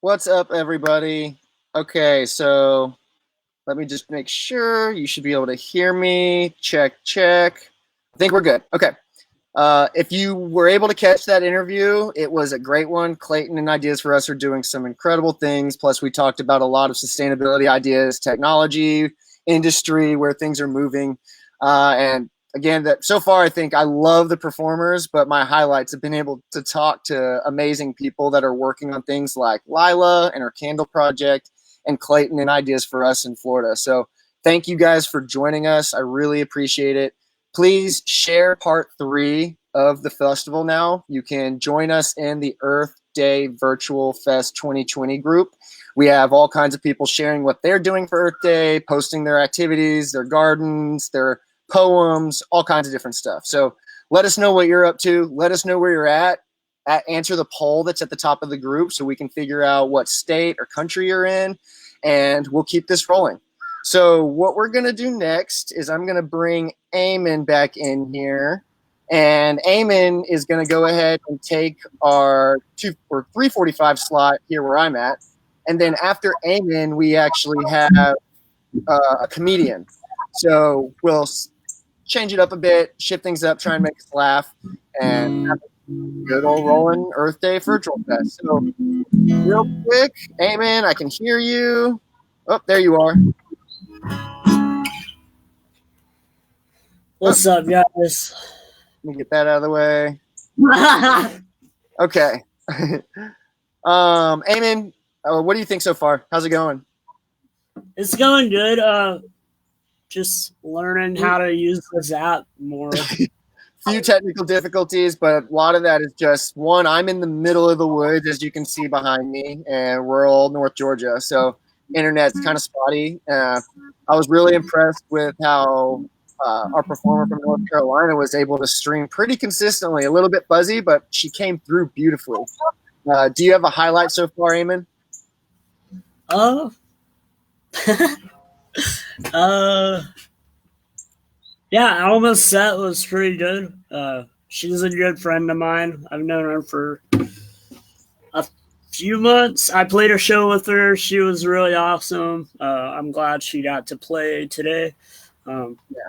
What's up, everybody? Okay, so let me just make sure you should be able to hear me. Check. I think we're good. Okay. If you were able to catch that interview, it was a great one. Clayton and Ideas for Us are doing some incredible things. Plus, we talked about a lot of sustainability ideas, technology, industry, where things are moving. And again, that so far, I think I love the performers, but my highlights have been able to talk to amazing people that are working on things like Lila and her Candle Project and Clayton and Ideas for Us in Florida. So thank you guys for joining us. I really appreciate it. Please share part 3 of the festival now. You can join us in the Earth Day Virtual Fest 2020 group. We have all kinds of people sharing what they're doing for Earth Day, posting their activities, their gardens, their poems, all kinds of different stuff. So let us know what you're up to. Let us know where you're at. Answer the poll that's at the top of the group so we can figure out what state or country you're in, and we'll keep this rolling. So what we're going to do next is I'm going to bring Eamon back in here, and Eamon is going to go ahead and take our 3:45 slot here where I'm at. And then after Eamon, we actually have a comedian. So we'll change it up a bit, shift things up, try and make us laugh, and have a good old rolling Earth Day Virtual Fest. So real quick, Eamon, I can hear you. Oh, there you are. What's up, guys? Let me get that out of the way. Okay. Eamon, what do you think so far? How's it going? It's going good. Just learning how to use this app more. Few technical difficulties, but a lot of that is just one. I'm in the middle of the woods, as you can see behind me, in rural North Georgia, so internet's kind of spotty. I was really impressed with how our performer from North Carolina was able to stream pretty consistently. A little bit fuzzy, but she came through beautifully. Do you have a highlight so far, Eamon? Yeah, Alma's set was pretty good. She's a good friend of mine. I've known her for a few months. I played a show with her. She was really awesome. I'm glad she got to play today.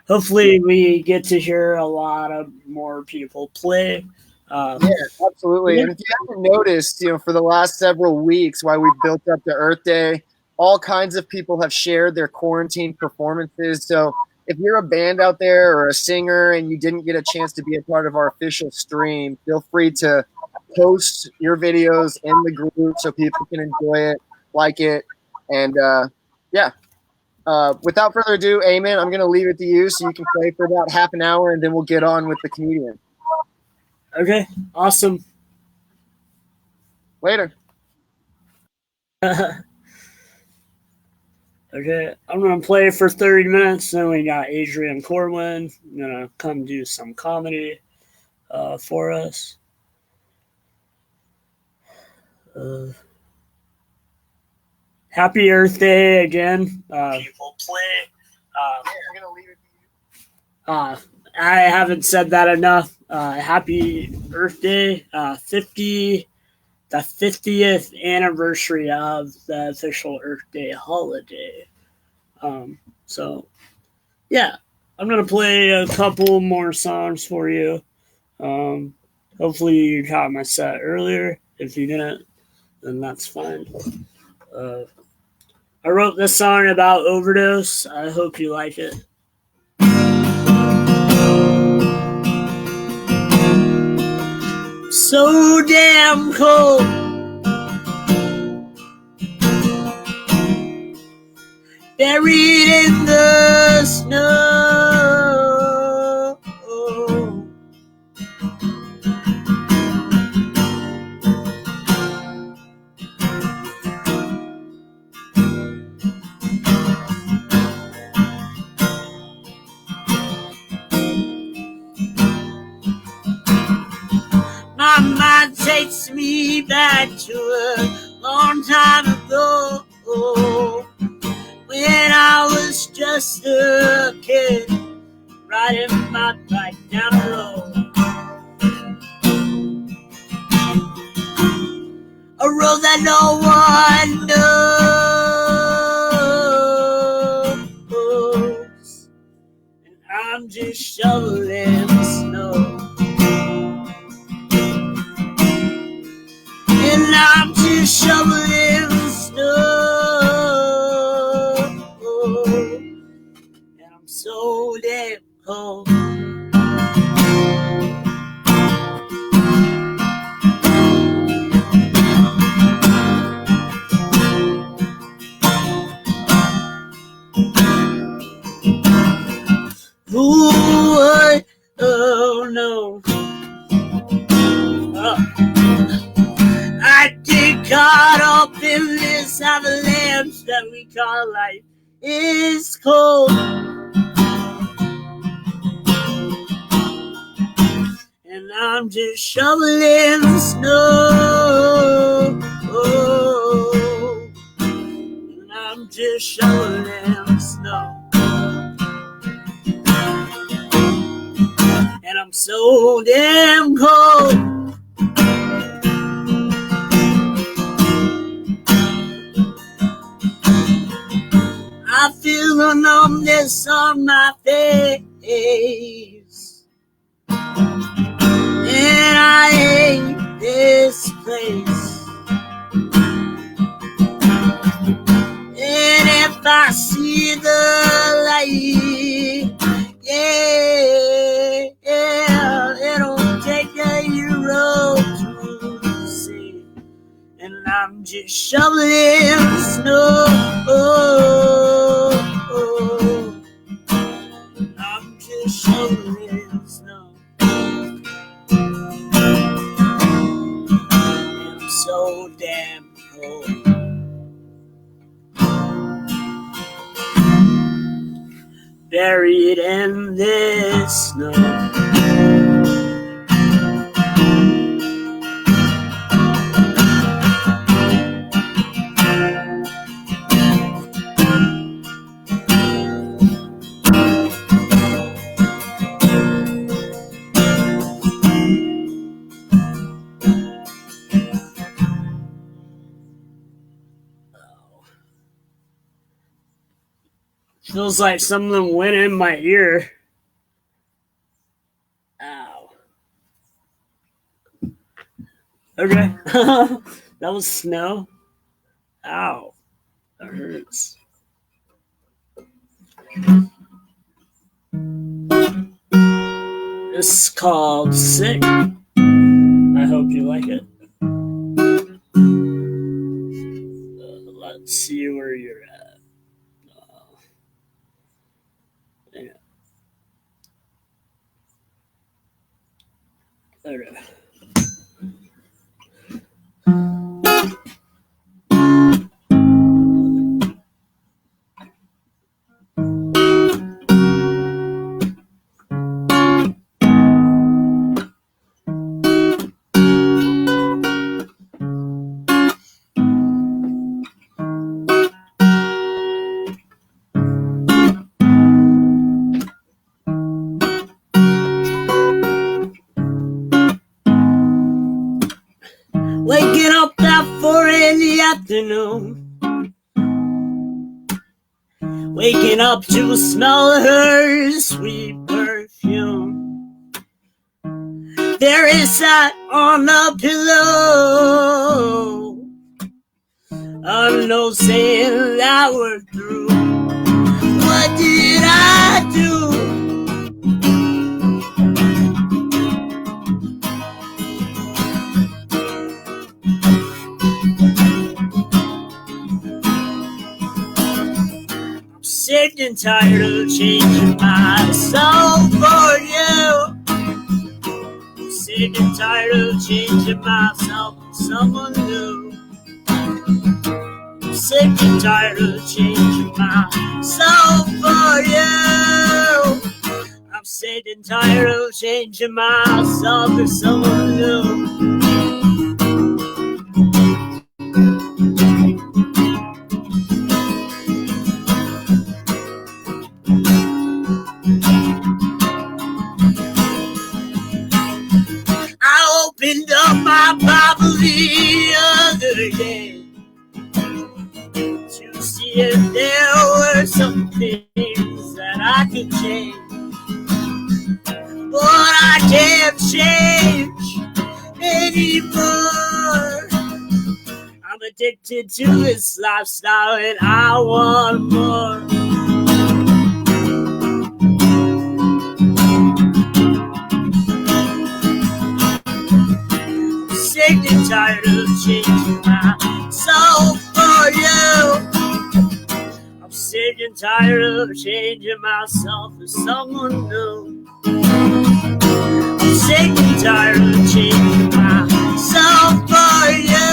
Hopefully we get to hear a lot of more people play. Yeah, absolutely. And if you haven't noticed, for the last several weeks, while we've built up to Earth Day, all kinds of people have shared their quarantine performances. So if you're a band out there or a singer and you didn't get a chance to be a part of our official stream, feel free to post your videos in the group so people can enjoy it, like it. And without further ado, Eamon, I'm going to leave it to you so you can play for about half an hour, and then we'll get on with the comedian. Okay, awesome. Later. Okay, I'm going to play for 30 minutes. Then we got Adrian Corwin going to come do some comedy for us. Happy Earth Day again. People play. I haven't said that enough. Happy Earth Day, 50th anniversary of the official Earth Day holiday. So, yeah, I'm gonna play a couple more songs for you. Hopefully you caught my set earlier. If you didn't, then that's fine. I wrote this song about overdose. I hope you like it. So damn cold, buried in the snow. My mind takes me back to a long time ago, when I was just a kid, riding my bike down the road. A road that no one knows, and I'm just shoveling snow. And I'm just shoveling snow, and I'm so damn cold. Ooh, oh no. I get caught up in this avalanche that we call life. It's cold, and I'm just shoveling snow. And I'm just shoveling snow. And I'm so damn cold. I feel the numbness on my face, and I hate this place. And if I see the light, yeah, it'll take a hero to see. And I'm just shoveling snow. I'm just shoveling snow. And I'm so damn cold. Buried in this snow. Feels like something went in my ear. Ow. Okay. That was snow. Ow. That hurts. This is called Sick. I hope you like it. Let's see where you're at. Yeah. Okay. Waking up at 4 in the afternoon. Waking up to smell her sweet perfume. There is that on the pillow. I'm no saying that we're through. What did I do? I'm sick and tired of changing myself for you. I'm sick and tired of changing myself for someone new. I'm sick and tired of changing myself for you. I'm sick and tired of changing myself for someone new. I opened up my Bible the other day to see if there were some things that I could change. But I can't change anymore. I'm addicted to this lifestyle and I want more. Sick and tired of changing myself for you. I'm sick and tired of changing myself for someone new. I'm sick and tired of changing myself for you.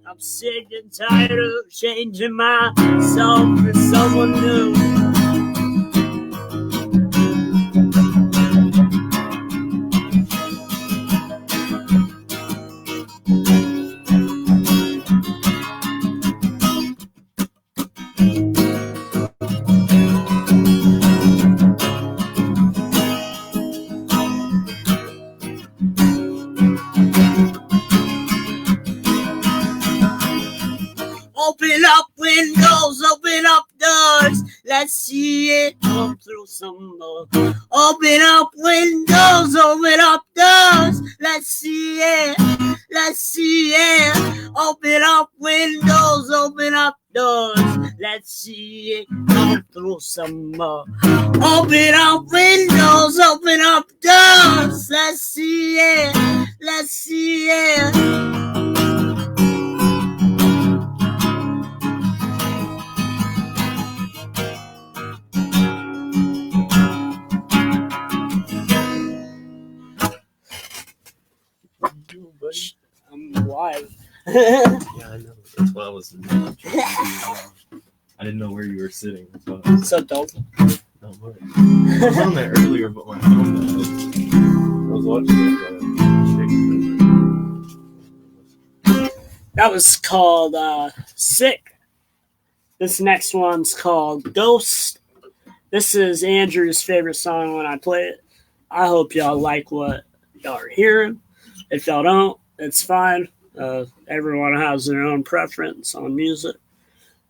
I'm sick and tired of changing myself for someone new. Open up windows, open up doors. Let's see it come through some more. Open up windows, open up doors. Let's see it, let's see it. Open up windows, open up doors. Let's see it come through some more. Open up windows, open up doors. Let's see it, let's see it. I'm live. Yeah, I know. That's why I was. I didn't know where you were sitting. That's why I was, So dope. no, what? I was on there earlier, but my phone died. I was watching it. That was called Sick. This next one's called Ghost. This is Andrew's favorite song when I play it. I hope y'all like what y'all are hearing. If y'all don't, it's fine. Everyone has their own preference on music.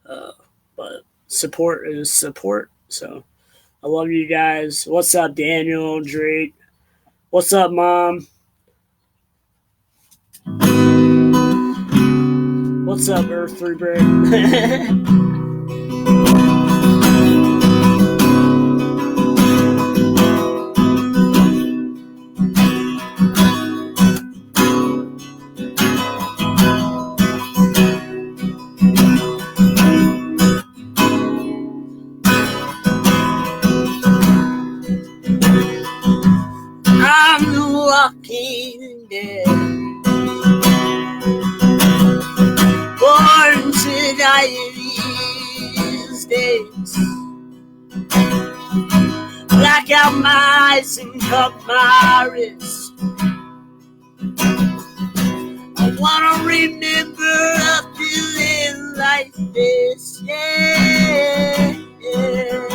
But support is support. So I love you guys. What's up, Daniel, Drake? What's up, Mom? What's up, Earthly Bird? I'm the walking dead, born to die these days. Black out my eyes and cut my wrist. I wanna remember a feeling like this, yeah, yeah.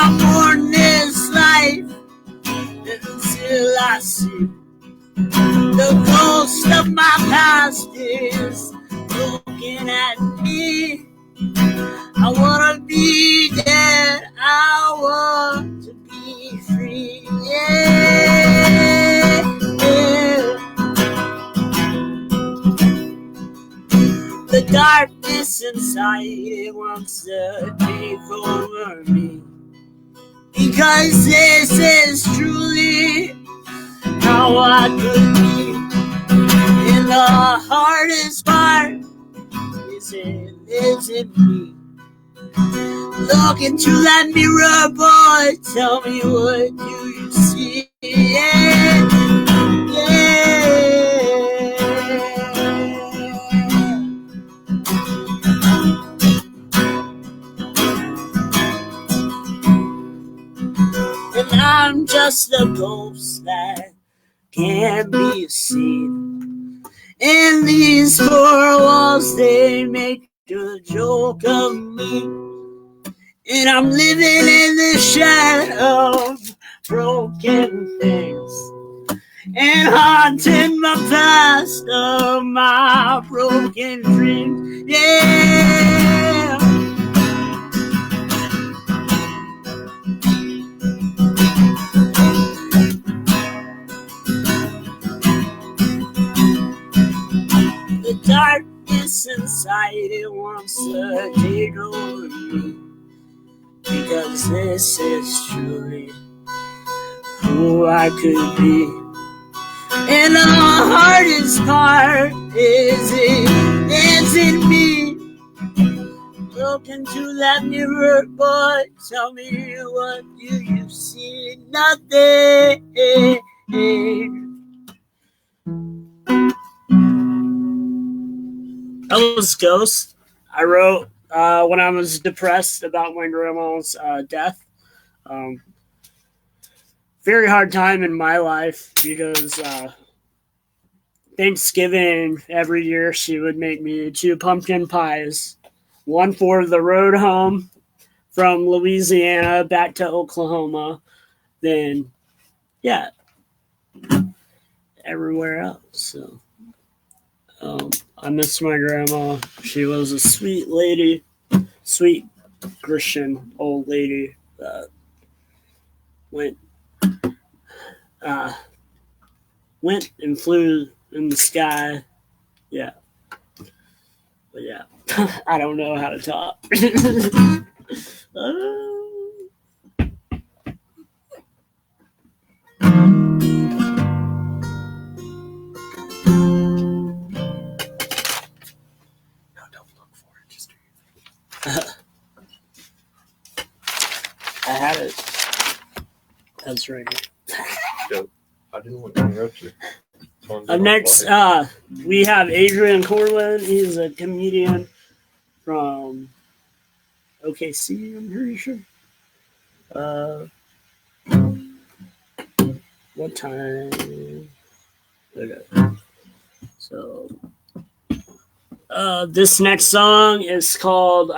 I mourn this life until I see the ghost of my past is looking at me. I wanna be dead, I want to be free, yeah, yeah. The darkness inside, it wants to take over me, because this is truly how I could be. And the hardest part is it lives in me. Look into that mirror, boy, tell me what do you see? Yeah, yeah. And I'm just a ghost that can't be seen. And these four walls, they make a joke of me. And I'm living in the shadow of broken things, and haunting my past of my broken dreams, yeah. The darkness inside, it wants to take over me, because this is truly who I could be. And the hardest part is in me. Look into that mirror, boy, tell me what do you see? Nothing. That was Ghost. I wrote when I was depressed about my grandma's death. Very hard time in my life, because Thanksgiving every year she would make me 2 pumpkin pies, one for the road home from Louisiana back to Oklahoma, then everywhere else. So I miss my grandma. She was a sweet lady, sweet Christian old lady that went and flew in the sky. Yeah. But yeah, I don't know how to talk. I had it. That's right here. Dope. I didn't want to interrupt you. Up next, we have Adrian Corwin. He's a comedian from OKC, I'm pretty sure. What time? Okay. So, this next song is called,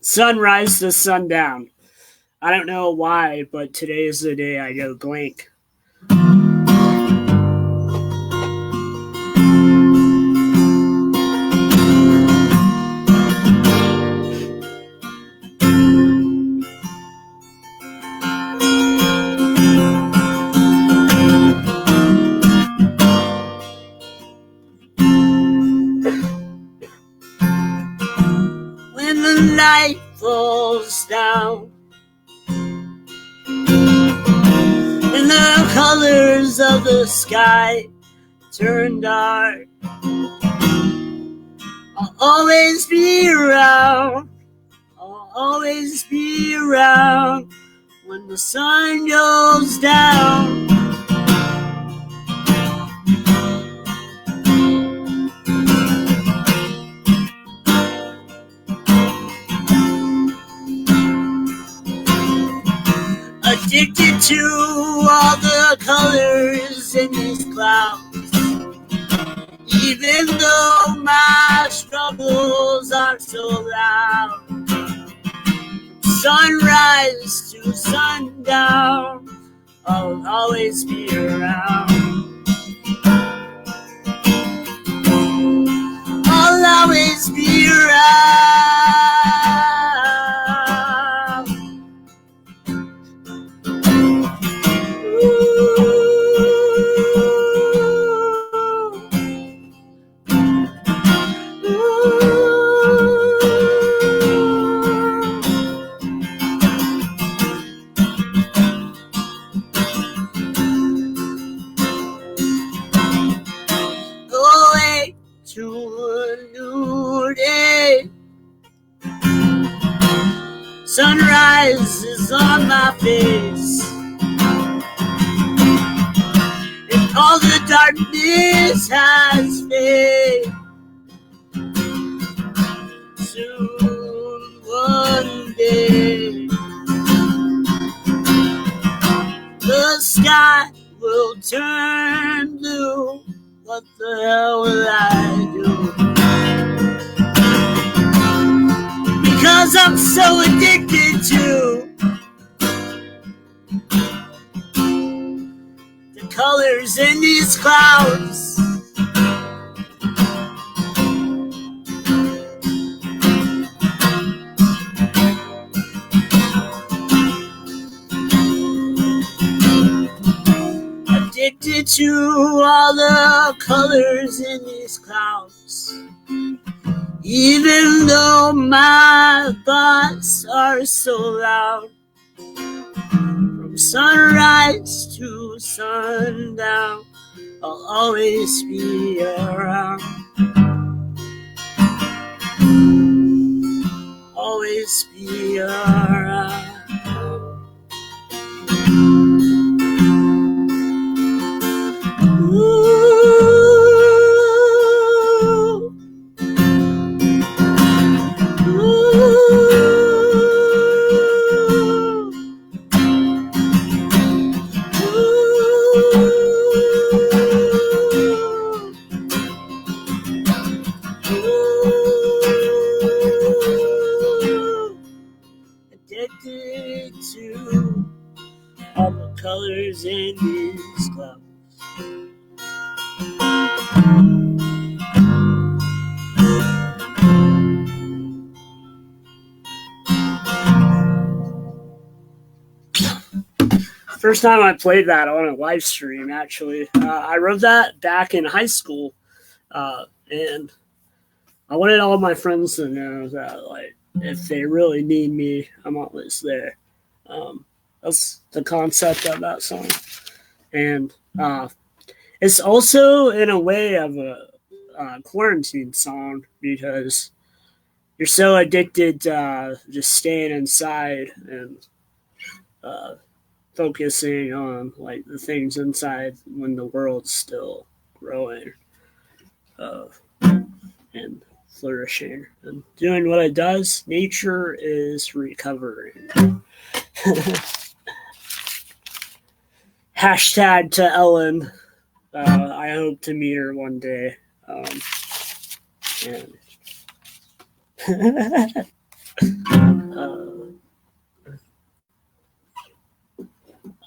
Sunrise to Sundown. I don't know why, but today is the day I go blank. When the night falls down and the colors of the sky turn dark, I'll always be around. I'll always be around when the sun goes down. Addicted to all the colors in these clouds, even though my struggles are are so loud. Sunrise to sundown, I'll always be around. I'll always be around. Away to a new day. Sunrise is on my face, and all the darkness has faded. Soon one day the sky will turn blue. What the hell will I do? Because I'm so addicted to the colors in these clouds. Addicted to all the colors in these clouds. Even though my thoughts are so loud. From sunrise to sundown, I'll always be around. Always be around. Addicted to all the colors in these clouds. First time I played that on a live stream, actually. I wrote that back in high school, and I wanted all my friends to know that, like, if they really need me, I'm always there. That's the concept of that song. And it's also, in a way, of a quarantine song, because you're so addicted to just staying inside and focusing on, like, the things inside when the world's still growing and flourishing and doing what it does. Nature is recovering. Hashtag to Ellen. I hope to meet her one day. And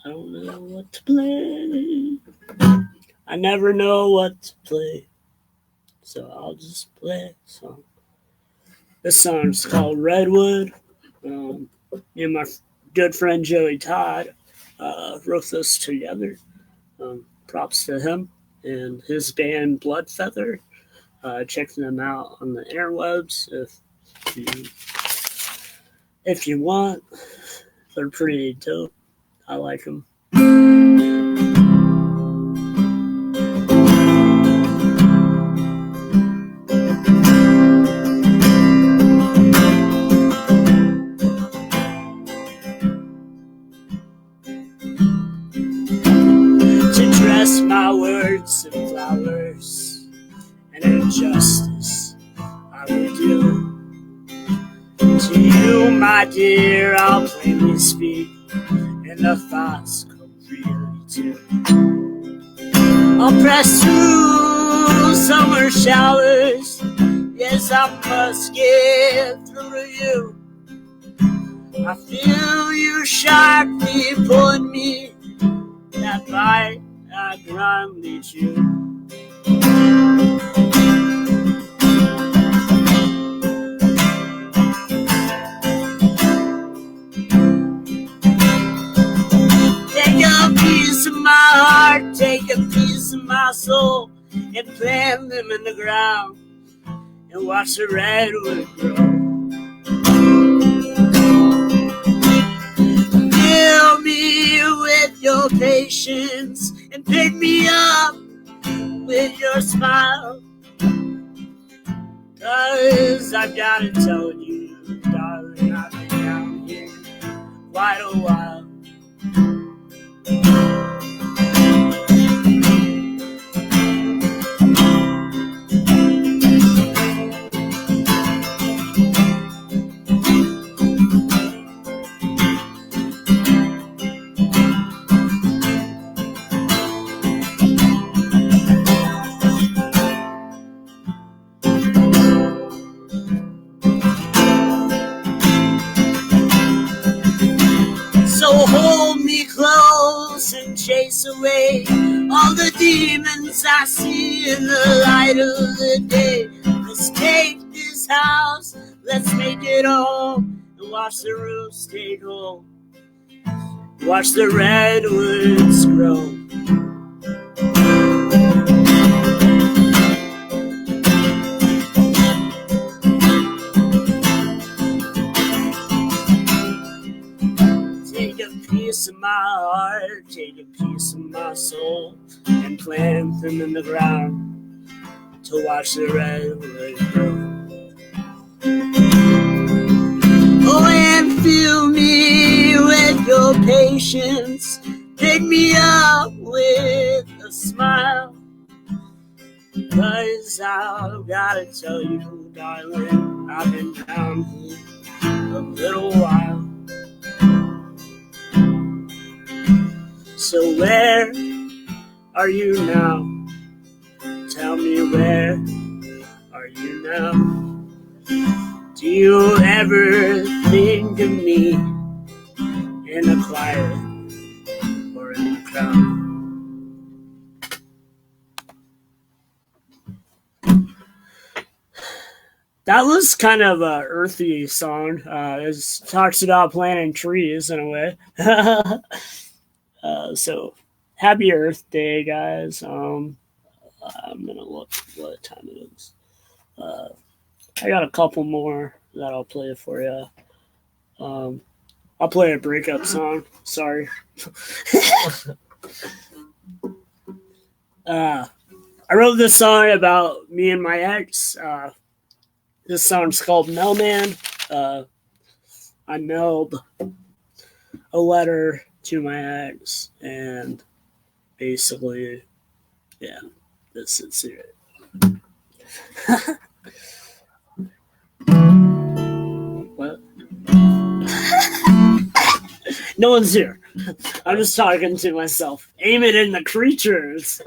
I don't know what to play. I never know what to play. So I'll just play a song. This song's called Redwood. Me and my good friend Joey Todd wrote this together. Props to him and his band Bloodfeather. Check them out on the interwebs if you want. They're pretty dope. I like them. To dress my words in flowers and injustice I will do. To you, my dear, I'll plainly speak, and the thoughts come freely too. I'll press through summer showers Yes, I must get through to you. I feel you sharply pulling me. That bite I grindly chew. Take a piece of my heart, take a piece of my soul, and plant them in the ground, and watch the redwood grow. Fill me with your patience, and pick me up with your smile. 'Cause I've gotta tell you, darling, I've been down here quite a while. So hold me close and chase away all the demons I see in the light of the day. Let's take this house, let's make it home, and watch the roofs take hold. Watch the redwoods grow. Take a piece of my heart, take a piece of my soul, and plant them in the ground to watch the redwood grow. Oh, and fill me with your patience, pick me up with a smile. 'Cause I've gotta tell you, darling, I've been down here a little while. So where are you now? Tell me, where are you now? Do you ever think of me in the quiet or in the crowd? That was kind of a earthy song. It talks about planting trees in a way. So happy Earth Day, guys. I'm gonna look what time it is. I got a couple more that I'll play for you. I'll play a breakup song. Sorry. I wrote this song about me and my ex. This song's called Mailman. I mailed a letter to my ex, and basically, yeah, this is it. What? No one's here. I'm just talking to myself. Aim it in the creatures.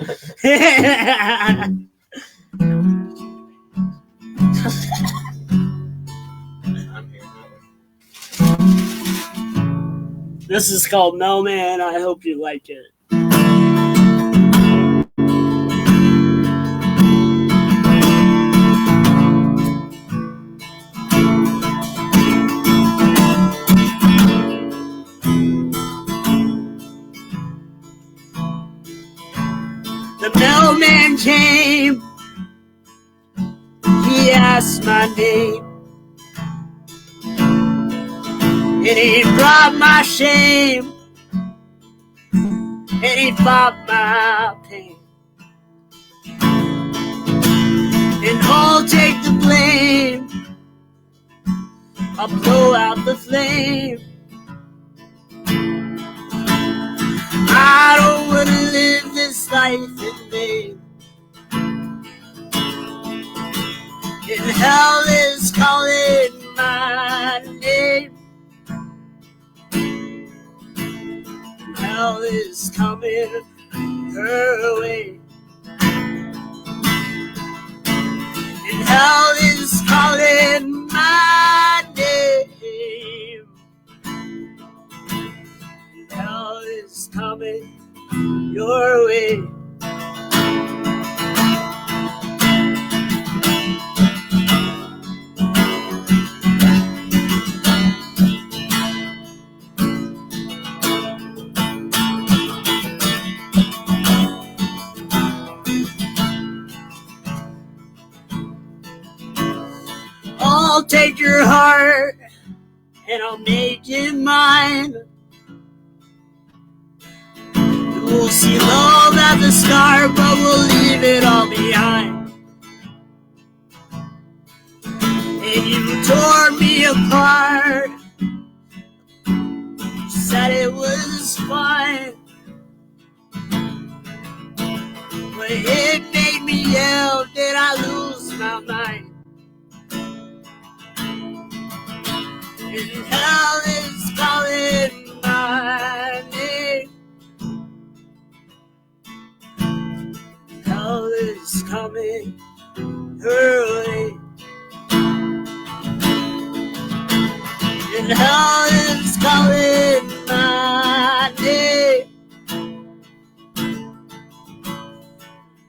This is called Mailman. I hope you like it. The mailman came. He asked my name. And he brought my shame, and he fought my pain. And I'll take the blame, I'll blow out the flame. I don't want to live this life in vain. And hell is calling my name. Hell is coming her way. And hell is is calling my name. Hell is coming your way. I'll take your heart and I'll make it mine. We'll see love at the start, but we'll leave it all behind. And you tore me apart. You said it was fine, but it made me yell. Did I lose my mind? And hell is calling my name. Hell is coming her way. And hell is calling my name.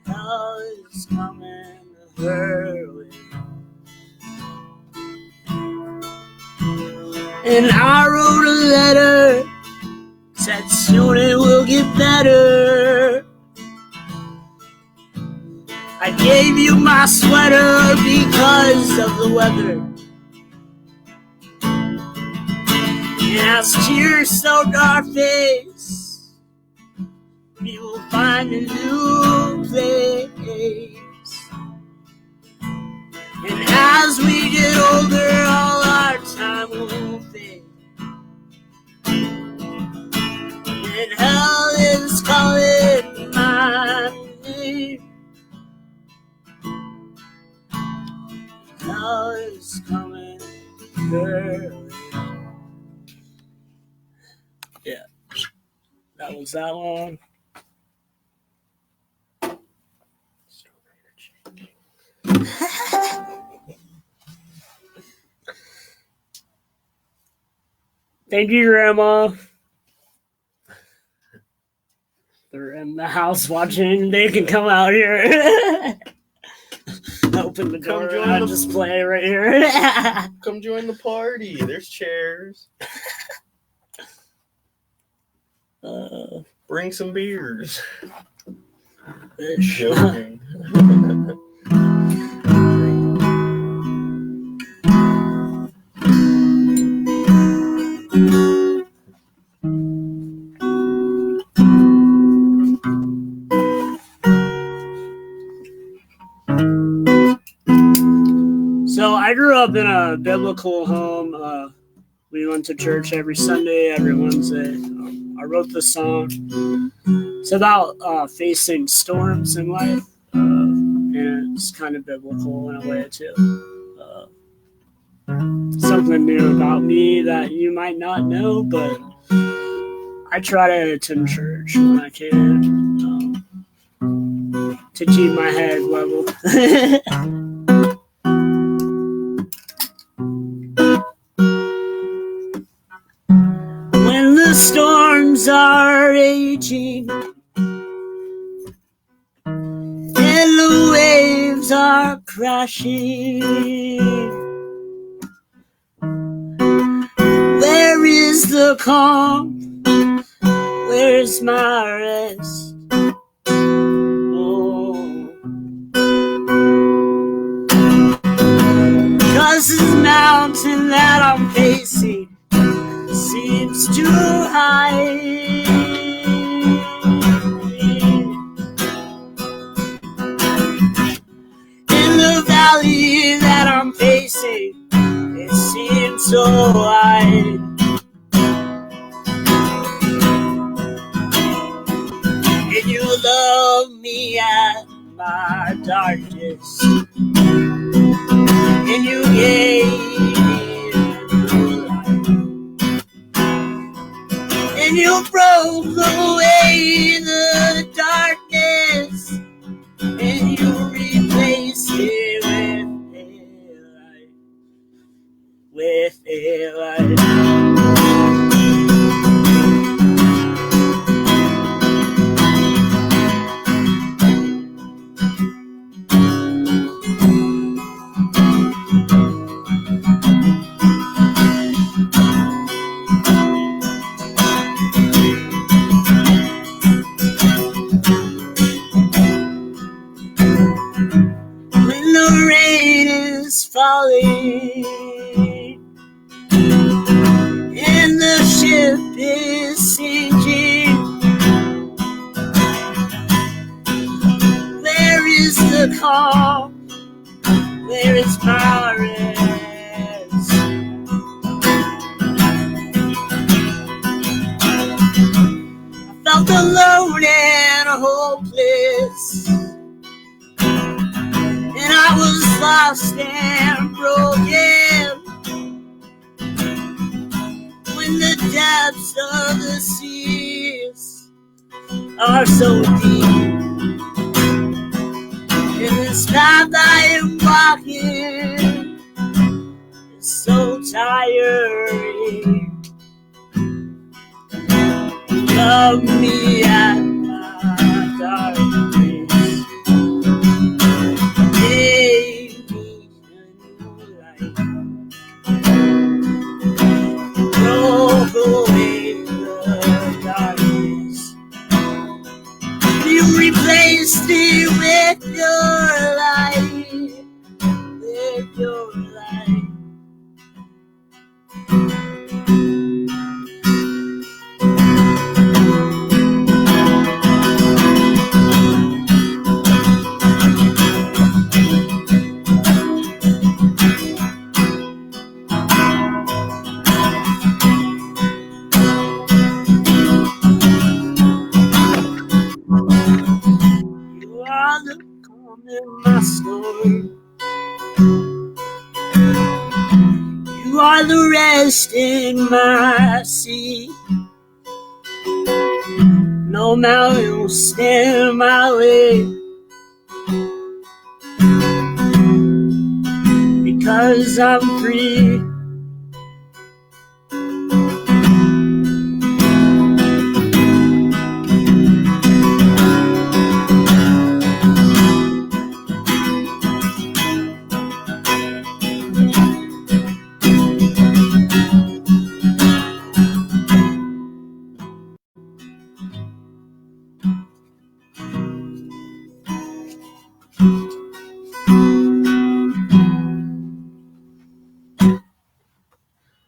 Hell is coming her way. And I wrote a letter, said soon it will get better. I gave you my sweater because of the weather. And as tears soaked our face, we will find a new place. And as we get older, all our time will fade. And hell is calling my name. Hell is coming her way. Yeah, that was that one. Thank you, Grandma. They're in the house watching. They can come out here. Open the door and I'll just play right here. Come join the party. There's chairs. Bring some beers. Joking. So I grew up in a biblical home. We went to church every Sunday, every Wednesday. I wrote this song. It's about facing storms in life, and it's kind of biblical in a way too. Something new about me that you might not know, but I try to attend church when I can to keep my head level. When the storms are raging and the waves are crashing, where is the calm? Where's my rest? Oh, 'cause this mountain that I'm facing seems too high. In the valley that I'm facing, it seems so wide. And you love me at my darkest, and you gave me new life. And you broke away the darkness, and you replaced it with with a light. When the rain is falling and the ship is sinking, where is the calm? Where is my rest? I felt alone and hopeless, and I was lost and broken. When the depths of the seas are so deep, and this path I am walking is so tiring. Love me at my darkest. Give me a new light. Roll away the darkness. You replaced it with your light. With your light. You are the calm in my storm. You are the rest in my sea. No mountain will stand in my way, because I'm free.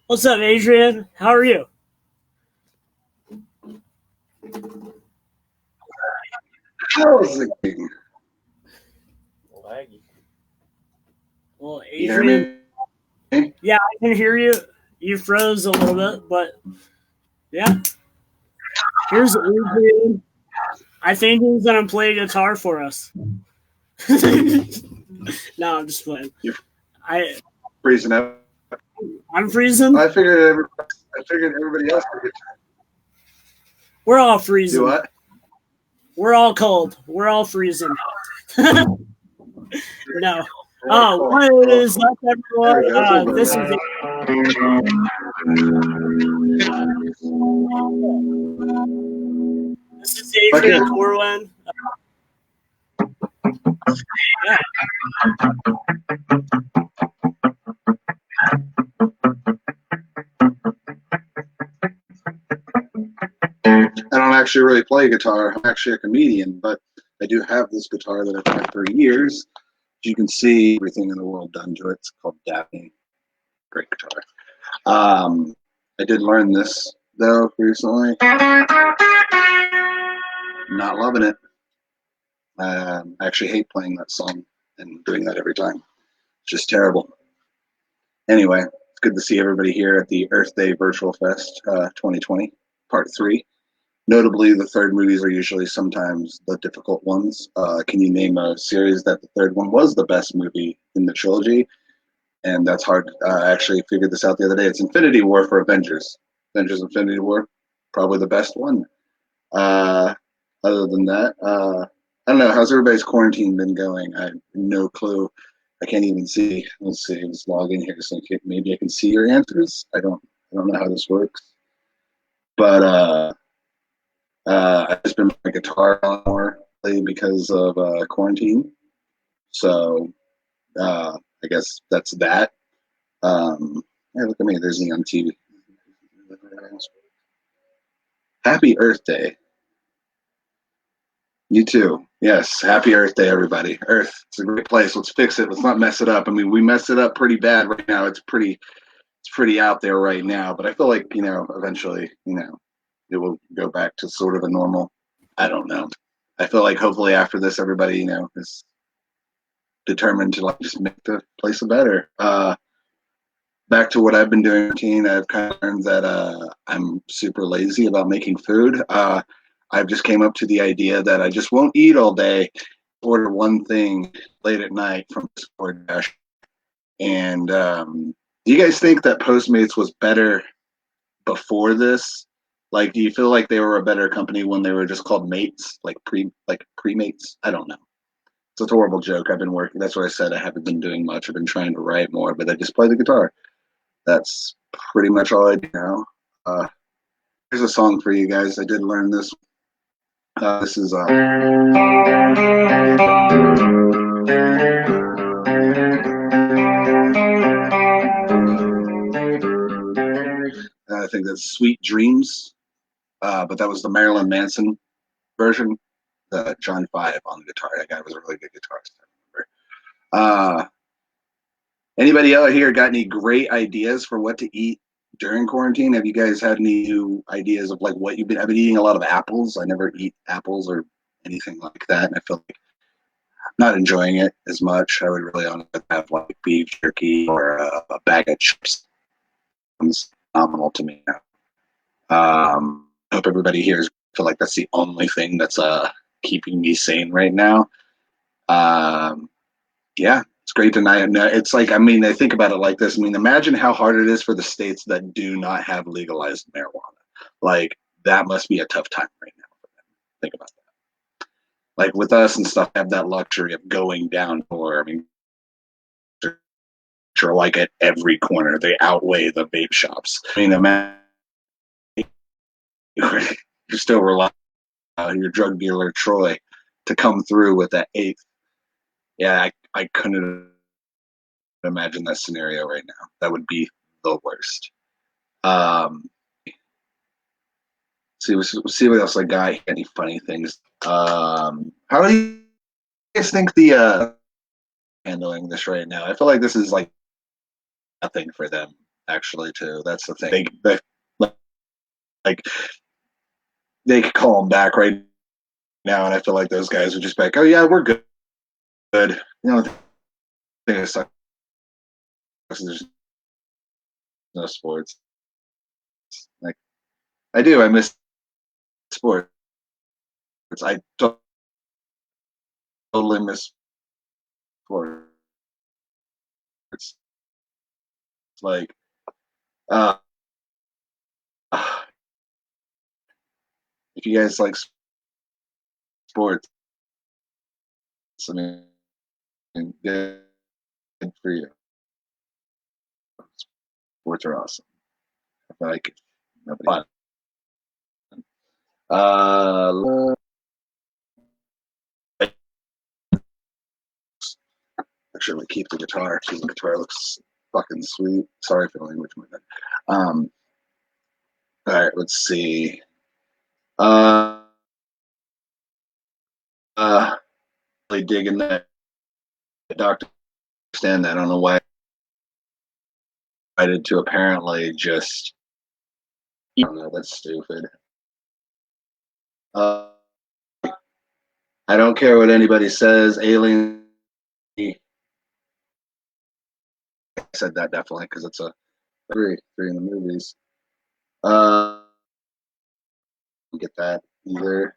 What's up, Adrian? How are you? How's it going? Laggy. Well, You hear Adrian, me? yeah, I can hear you. You froze a little bit, but yeah. Here's Adrian. I think he's gonna play guitar for us. No, I'm just playing. Freezing up. I'm freezing. I figured everybody else would get We're all to freezing. do what? We're all cold. We're all freezing. No. Oh, what is up, everyone? This is Adrian Corwin. Yeah. I don't actually really play guitar. I'm actually a comedian, but I do have this guitar that I've had for years. As you can see, everything in the world done to it. It's called Daphne. Great guitar. I did learn this though recently. Not loving it. I actually hate playing that song and doing that every time. It's just terrible. Anyway, it's good to see everybody here at the Earth Day Virtual Fest 2020, Part 3. Notably, the third movies are usually sometimes the difficult ones. Can you name a series that the third one was the best movie in the trilogy? And that's hard. I actually figured this out the other day. It's Infinity War for Avengers. Avengers Infinity War, probably the best one. Other than that, I don't know. How's everybody's quarantine been going? I have no clue. I can't even see. Let's see. Let's log in here so maybe I can see your answers. I don't know how this works. But I've just been playing guitar more lately because of quarantine. So I guess that's that. Hey, look at me. There's me on TV. Happy Earth Day. You too. Yes. Happy Earth Day, everybody. Earth, it's a great place. Let's fix it. Let's not mess it up. I mean, we messed it up pretty bad right now. It's pretty out there right now. But I feel like, eventually, it will go back to sort of a normal. I don't know. I feel like hopefully after this, everybody, is determined to like just make the place better. Back to what I've been doing routine, I've kind of learned that I'm super lazy about making food. I've just came up to the idea that I just won't eat all day, order one thing late at night from DoorDash. And do you guys think that Postmates was better before this? Like, do you feel like they were a better company when they were just called Mates, like pre-mates? I don't know. It's a horrible joke. I've been working. That's what I said. I haven't been doing much. I've been trying to write more, but I just play the guitar. That's pretty much all I do now. Here's a song for you guys. I did learn this. This is I think that's Sweet Dreams, but that was the Marilyn Manson version. John 5 on the guitar. That guy was a really good guitarist. I remember. Anybody out here got any great ideas for what to eat during quarantine? Have you guys had any new ideas of like what I've been eating a lot of apples. I never eat apples or anything like that. And I feel like I'm not enjoying it as much. I would really want to have like beef jerky or a bag of chips. It's phenomenal to me now. I hope everybody here feel like that's the only thing that's keeping me sane right now. Yeah, it's great to know. It's like, I mean, I think about it like this. I mean, imagine how hard it is for the states that do not have legalized marijuana. Like, that must be a tough time right now for them. Think about that. Like, with us and stuff, have that luxury of going down for, I mean, they're like at every corner. They outweigh the vape shops. I mean, imagine you're still relying on your drug dealer, Troy, to come through with that eighth. Yeah, I couldn't imagine that scenario right now. That would be the worst. See what else I got. Any funny things? How do you guys think the handling this right now? I feel like this is like nothing for them actually. Too. That's the thing. Like they could call them back right now, and I feel like those guys would just be like, "Oh yeah, we're good." You know, the thing is, there's no sports. Like I do, I miss sports. I totally miss sports. It's like, uh, if you guys like sports, I mean, good for you. Sports are awesome. I feel like nobody. Actually, keep the guitar. The guitar looks fucking sweet. Sorry for the language, my bad. All right, let's see. Really digging that Doctor Stand. I don't know why I did to apparently just. I don't know. That's stupid. I don't care what anybody says. Alien. I said that definitely because it's a three in the movies. Get that either.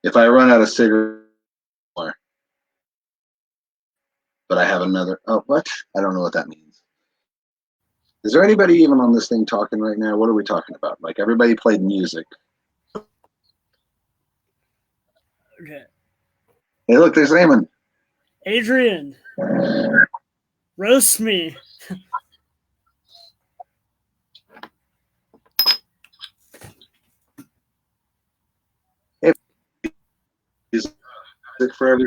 If I run out of cigarettes, but I have another. Oh, what? I don't know what that means. Is there anybody even on this thing talking right now? What are we talking about? Like everybody played music. Okay. Hey, look, there's Eamon. Adrian, roast me. Music for every.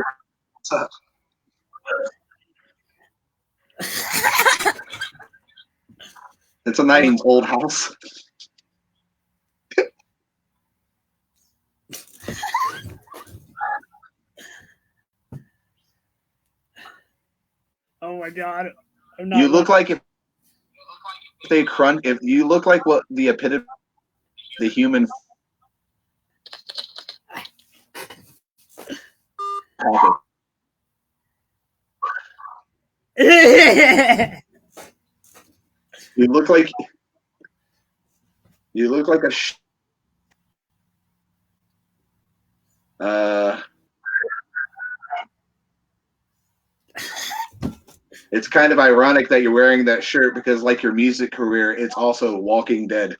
It's a nice old house. Oh my god. I'm You not look like if they crunch. If you look like what the epitome of the human. You look like a. It's kind of ironic that you're wearing that shirt because, like your music career, it's also Walking Dead.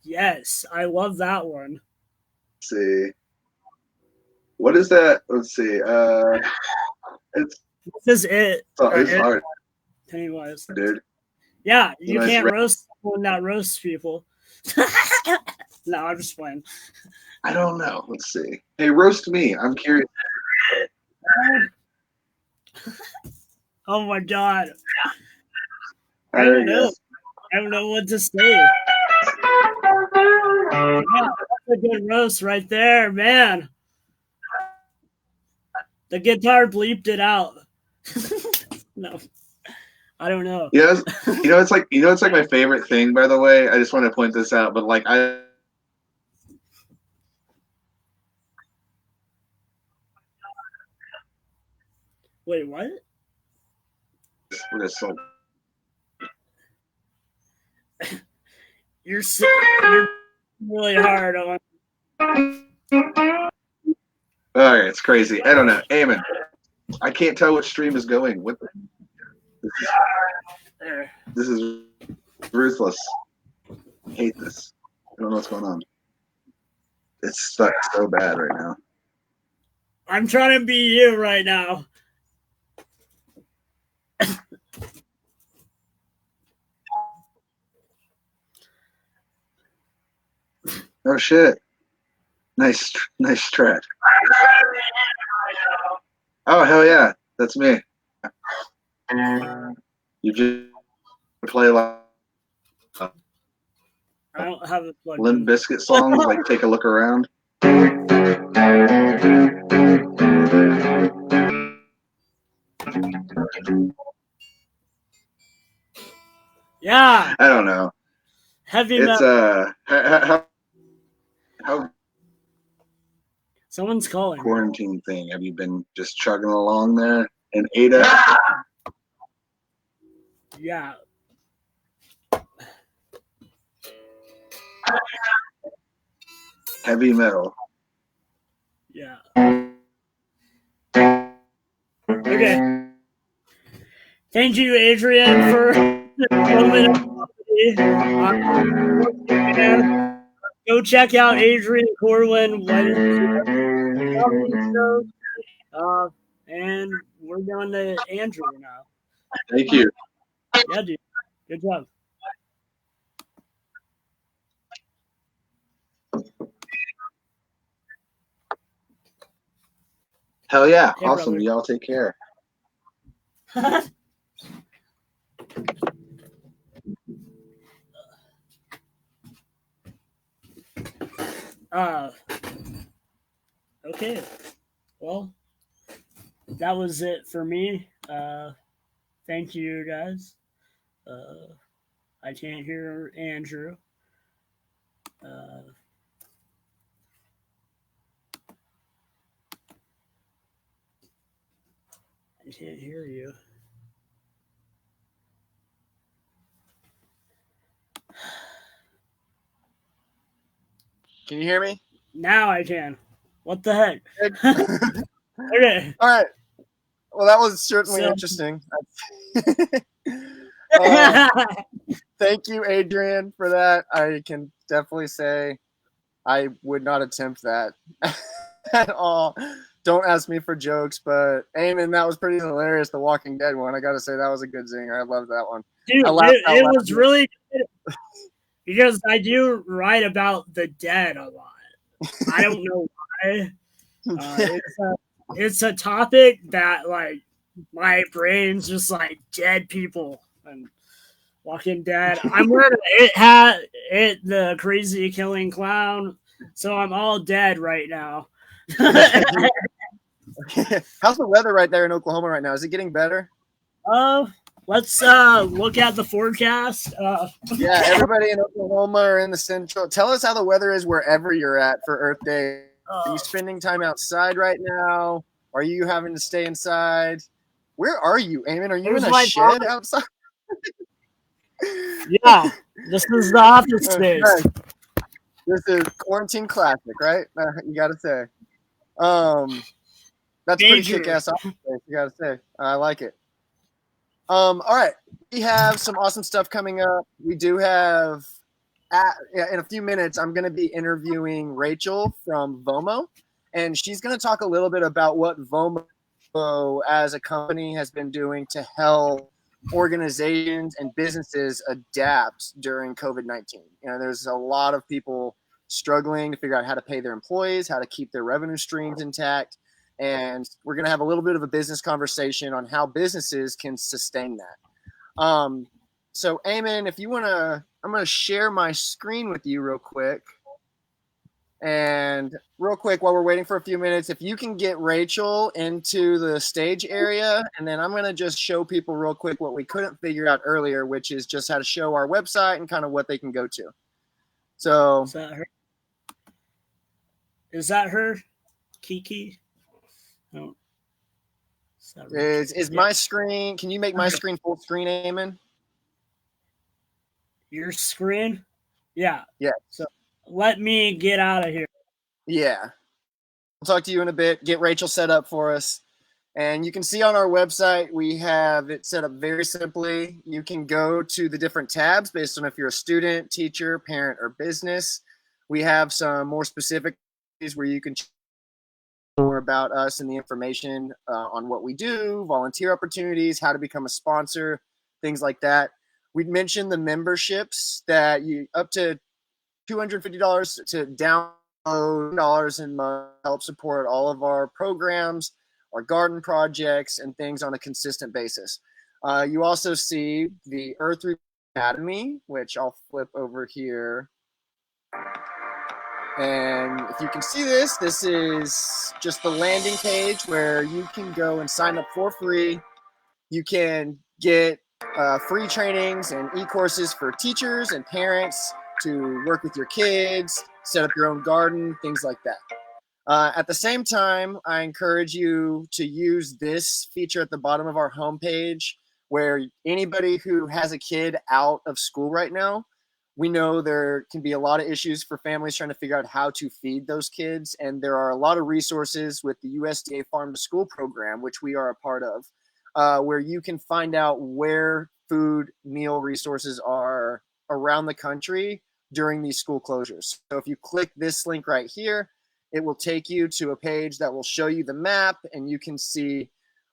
Yes, I love that one. Let's see. What is that? Let's see. It's This is it. it's hard, Pennywise. dude. Yeah, you Nice can't roast someone that roasts people. No, I'm just playing. I don't know. Let's see. Hey, roast me. I'm curious. Oh my god. I don't know. I don't know what to say. Yeah, that's a good roast right there, man. The guitar bleeped it out. No, I don't know. It's like my favorite thing. By the way, I just want to point this out. But like Wait, what? You're really hard on. All right, it's crazy. I don't know. Eamon, I can't tell which stream is going. What? This is ruthless. I hate this. I don't know what's going on. It's stuck so bad right now. I'm trying to be you right now. Oh shit! Nice track. Oh hell yeah, that's me. You just play like I don't have it plugged Limp in. Bizkit songs, like Take a Look Around. Yeah, I don't know. heavy It's metal. how Someone's calling. quarantine thing? Have you been just chugging along there? And Ada. Yeah. Heavy metal. Yeah. Okay. Thank you, Adrian, for the moment of comedy. Go check out Adrian Corwin and we're going to Andrew now. Thank you. Yeah, dude. Good job. Hell yeah. Hey, Awesome. brother. Y'all take care. Okay. Well, that was it for me. Thank you, guys. I can't hear Andrew. I can't hear you. Can you hear me? Now I can. What the heck? Okay. All right. Well, that was certainly interesting. Thank you, Adrian, for that. I can definitely say I would not attempt that at all. Don't ask me for jokes, but Eamon, that was pretty hilarious. The Walking Dead one. I got to say that was a good zinger. I love that one. Dude, I laughed out it loud. was really good because I do write about the dead a lot. I don't know why. It's a topic that like my brain's just like dead people and Walking Dead. I'm wearing the crazy killing clown, so I'm all dead right now. How's the weather right there in Oklahoma right now? Is it getting better? Let's look at the forecast. Yeah, everybody in Oklahoma or in the central. Tell us how the weather is wherever you're at for Earth Day. Are you spending time outside right now? Are you having to stay inside? Where are you, Eamon? Are you in a shed outside? Yeah, this is the office space. Nice. This is quarantine classic, right? You got to say. That's pretty kick-ass office space, you got to say. I like it. All right. We have some awesome stuff coming up. We do have, in a few minutes, I'm going to be interviewing Rachel from Vomo, and she's going to talk a little bit about what Vomo as a company has been doing to help organizations and businesses adapt during COVID-19. You know, there's a lot of people struggling to figure out how to pay their employees, how to keep their revenue streams intact. And we're going to have a little bit of a business conversation on how businesses can sustain that. So, Eamon, if you want to, I'm going to share my screen with you real quick. And real quick, while we're waiting for a few minutes, if you can get Rachel into the stage area, and then I'm going to just show people real quick what we couldn't figure out earlier, which is just how to show our website and kind of what they can go to. So, is that her? Is that her? Kiki? No. Is my screen? Can you make my screen full screen, Eamon? Your screen? Yeah. Yeah. So let me get out of here. Yeah. We'll talk to you in a bit. Get Rachel set up for us. And you can see on our website, we have it set up very simply. You can go to the different tabs based on if you're a student, teacher, parent, or business. We have some more specific where you can more about us and the information on what we do, volunteer opportunities, how to become a sponsor, things like that. We'd mentioned the memberships that you up to $250 to download dollars in month help support all of our programs, our garden projects, and things on a consistent basis. You also see the Earth Academy, which I'll flip over here. And if you can see this, this is just the landing page where you can go and sign up for free. You can get free trainings and e-courses for teachers and parents to work with your kids, set up your own garden, things like that. At the same time, I encourage you to use this feature at the bottom of our homepage where anybody who has a kid out of school right now, we know there can be a lot of issues for families trying to figure out how to feed those kids. And there are a lot of resources with the USDA Farm to School program, which we are a part of, where you can find out where food meal resources are around the country during these school closures. So if you click this link right here, it will take you to a page that will show you the map, and you can see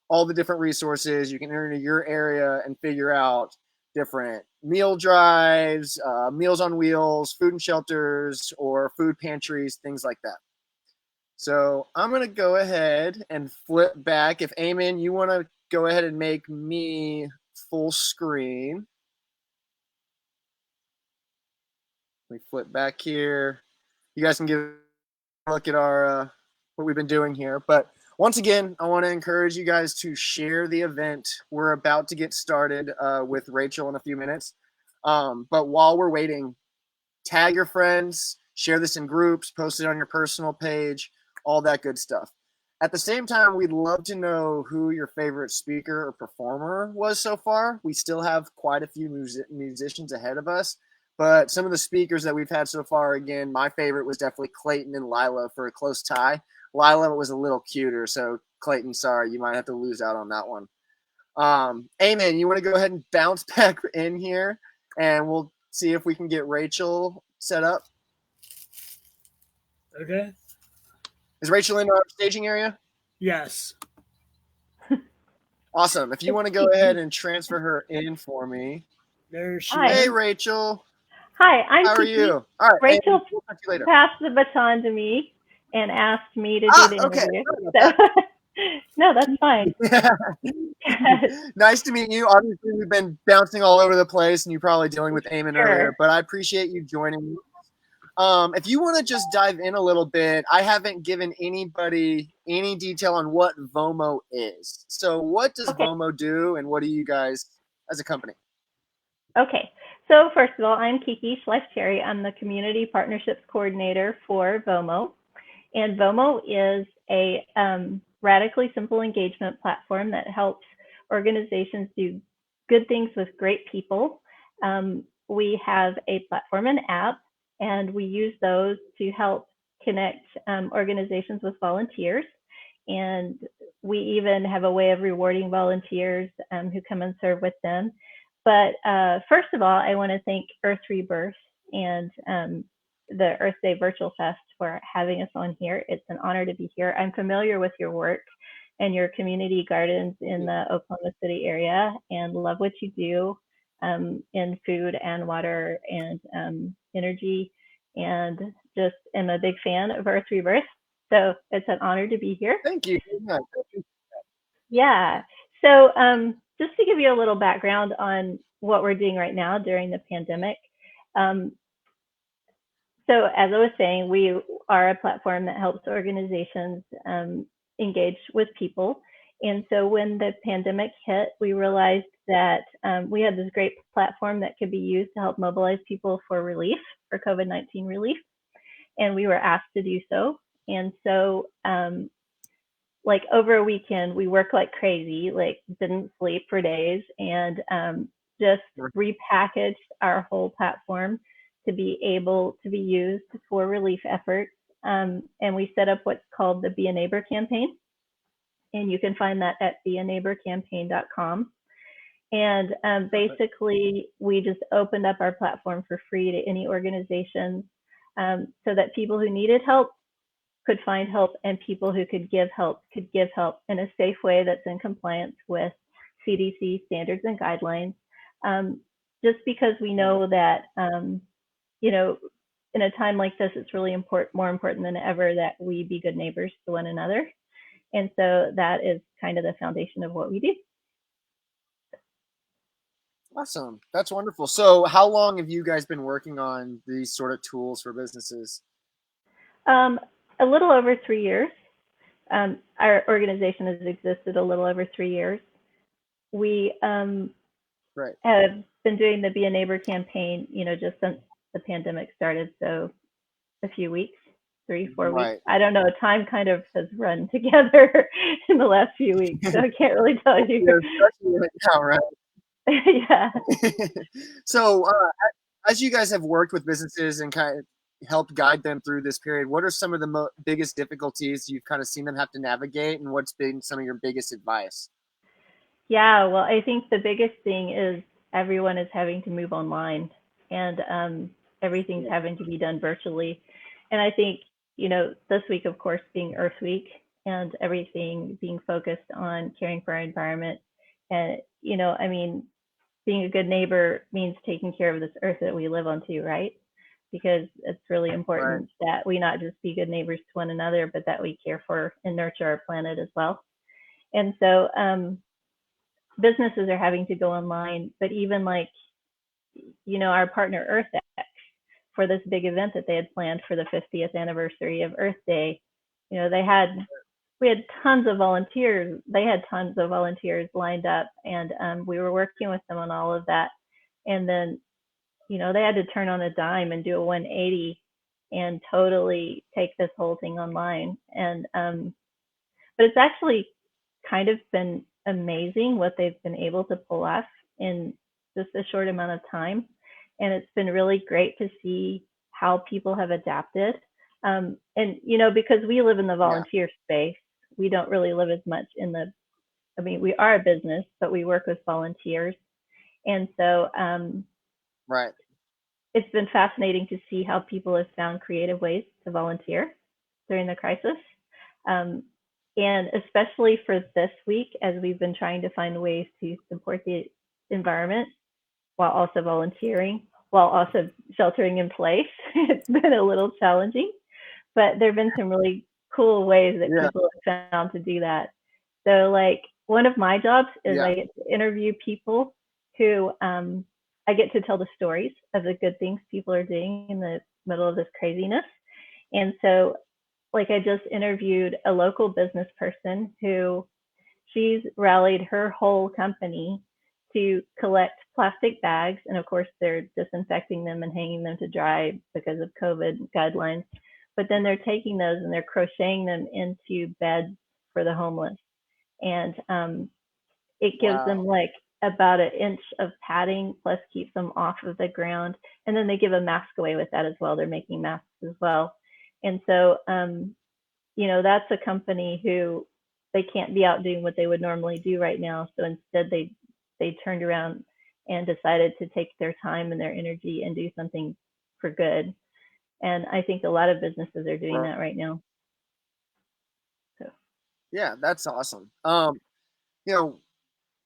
all the different resources. You can enter into your area and figure out different meal drives, Meals on Wheels, food and shelters, or food pantries, things like that. So I'm going to go ahead and flip back. If Eamon, you want to go ahead and make me full screen. Let me flip back here. You guys can give a look at our what we've been doing here. But once again, I want to encourage you guys to share the event. We're about to get started with Rachel in a few minutes. But while we're waiting, tag your friends, share this in groups, post it on your personal page, all that good stuff. At the same time, we'd love to know who your favorite speaker or performer was so far. We still have quite a few musicians ahead of us, but some of the speakers that we've had so far, again, my favorite was definitely Clayton and Lila for a close tie. Lila was a little cuter, so Clayton, sorry, you might have to lose out on that one. Eamon, you want to go ahead and bounce back in here, and we'll see if we can get Rachel set up? Okay. Is Rachel in our staging area? Yes. Awesome. If you want to go ahead and transfer her in for me. There she Hi. Hey, is. Rachel. Hi, I'm How are Kiki. you? All right. And Rachel we'll talk to you later. passed the baton to me and asked me to do the Okay. interview. Sorry So, about no, that's fine. that. Nice to meet you. Obviously, we've been bouncing all over the place, and you're probably dealing with Eamon Sure. earlier, but I appreciate you joining me. If you want to just dive in a little bit, I haven't given anybody any detail on what VOMO is. So, what does Okay. VOMO do, and what do you guys as a company? Okay. So, first of all, I'm Kiki Schleif-Cherry. I'm the Community Partnerships Coordinator for VOMO. And VOMO is a radically simple engagement platform that helps organizations do good things with great people. We have a platform and app, and we use those to help connect organizations with volunteers. And we even have a way of rewarding volunteers who come and serve with them. But first of all, I want to thank Earth Rebirth and the Earth Day Virtual Fest for having us on here. It's an honor to be here. I'm familiar with your work and your community gardens in the Oklahoma City area and love what you do in food and water and energy, and just am a big fan of Earth Rebirth. So it's an honor to be here. Thank you. Yeah. So just to give you a little background on what we're doing right now during the pandemic. So as I was saying, we are a platform that helps organizations engage with people. And so when the pandemic hit, we realized that we had this great platform that could be used to help mobilize people for relief, for COVID-19 relief. And we were asked to do so. And so like over a weekend, we worked like crazy, like didn't sleep for days, and just repackaged our whole platform to be able to be used for relief efforts. And we set up what's called the Be a Neighbor campaign. And you can find that at beaneighborcampaign.com. And basically, we just opened up our platform for free to any organizations so that people who needed help could find help, and people who could give help in a safe way that's in compliance with CDC standards and guidelines. Just because we know that, you know, in a time like this, it's really more important than ever that we be good neighbors to one another. And so that is kind of the foundation of what we do. Awesome. That's wonderful. So how long have you guys been working on these sort of tools for businesses? A little over 3 years. Our organization has existed a little over 3 years. We Right. have been doing the Be a Neighbor campaign, you know, just since the pandemic started. So a few weeks, 3-4 Right. weeks. I don't know. Time kind of has run together in the last few weeks, so I can't really tell you. Especially right now, right? Yeah. So, as you guys have worked with businesses and kind of helped guide them through this period, what are some of the biggest difficulties you've kind of seen them have to navigate, and what's been some of your biggest advice? Yeah, well, I think the biggest thing is everyone is having to move online, and everything's having to be done virtually. And I think, you know, this week, of course, being Earth Week and everything being focused on caring for our environment. And, you know, I mean, being a good neighbor means taking care of this earth that we live on too, right? Because it's really important that we not just be good neighbors to one another, but that we care for and nurture our planet as well. And so businesses are having to go online, but even like, you know, our partner EarthX, for this big event that they had planned for the 50th anniversary of Earth Day, you know, we had tons of volunteers. They had tons of volunteers lined up, and we were working with them on all of that. And then, you know, they had to turn on a dime and do a 180 and totally take this whole thing online. And but it's actually kind of been amazing what they've been able to pull off in just a short amount of time. And it's been really great to see how people have adapted. And, you know, because we live in the volunteer space, we don't really live as much in the, I mean, we are a business, but we work with volunteers. And so Right. it's been fascinating to see how people have found creative ways to volunteer. during the crisis. And especially for this week, as we've been trying to find ways to support the environment while also volunteering, while also sheltering in place. It's been a little challenging, but there have been some really cool ways that people have found to do that. So like one of my jobs is I get to interview people who I get to tell the stories of the good things people are doing in the middle of this craziness. And so like I just interviewed a local business person who she's rallied her whole company to collect plastic bags. And of course, they're disinfecting them and hanging them to dry because of COVID guidelines. But then they're taking those and they're crocheting them into beds for the homeless. And it gives them like about an inch of padding, plus keeps them off of the ground. And then they give a mask away with that as well. They're making masks as well. And so, you know, that's a company who they can't be out doing what they would normally do right now. So instead they turned around and decided to take their time and their energy and do something for good. And I think a lot of businesses are doing that right now. So. Yeah, that's awesome. You know,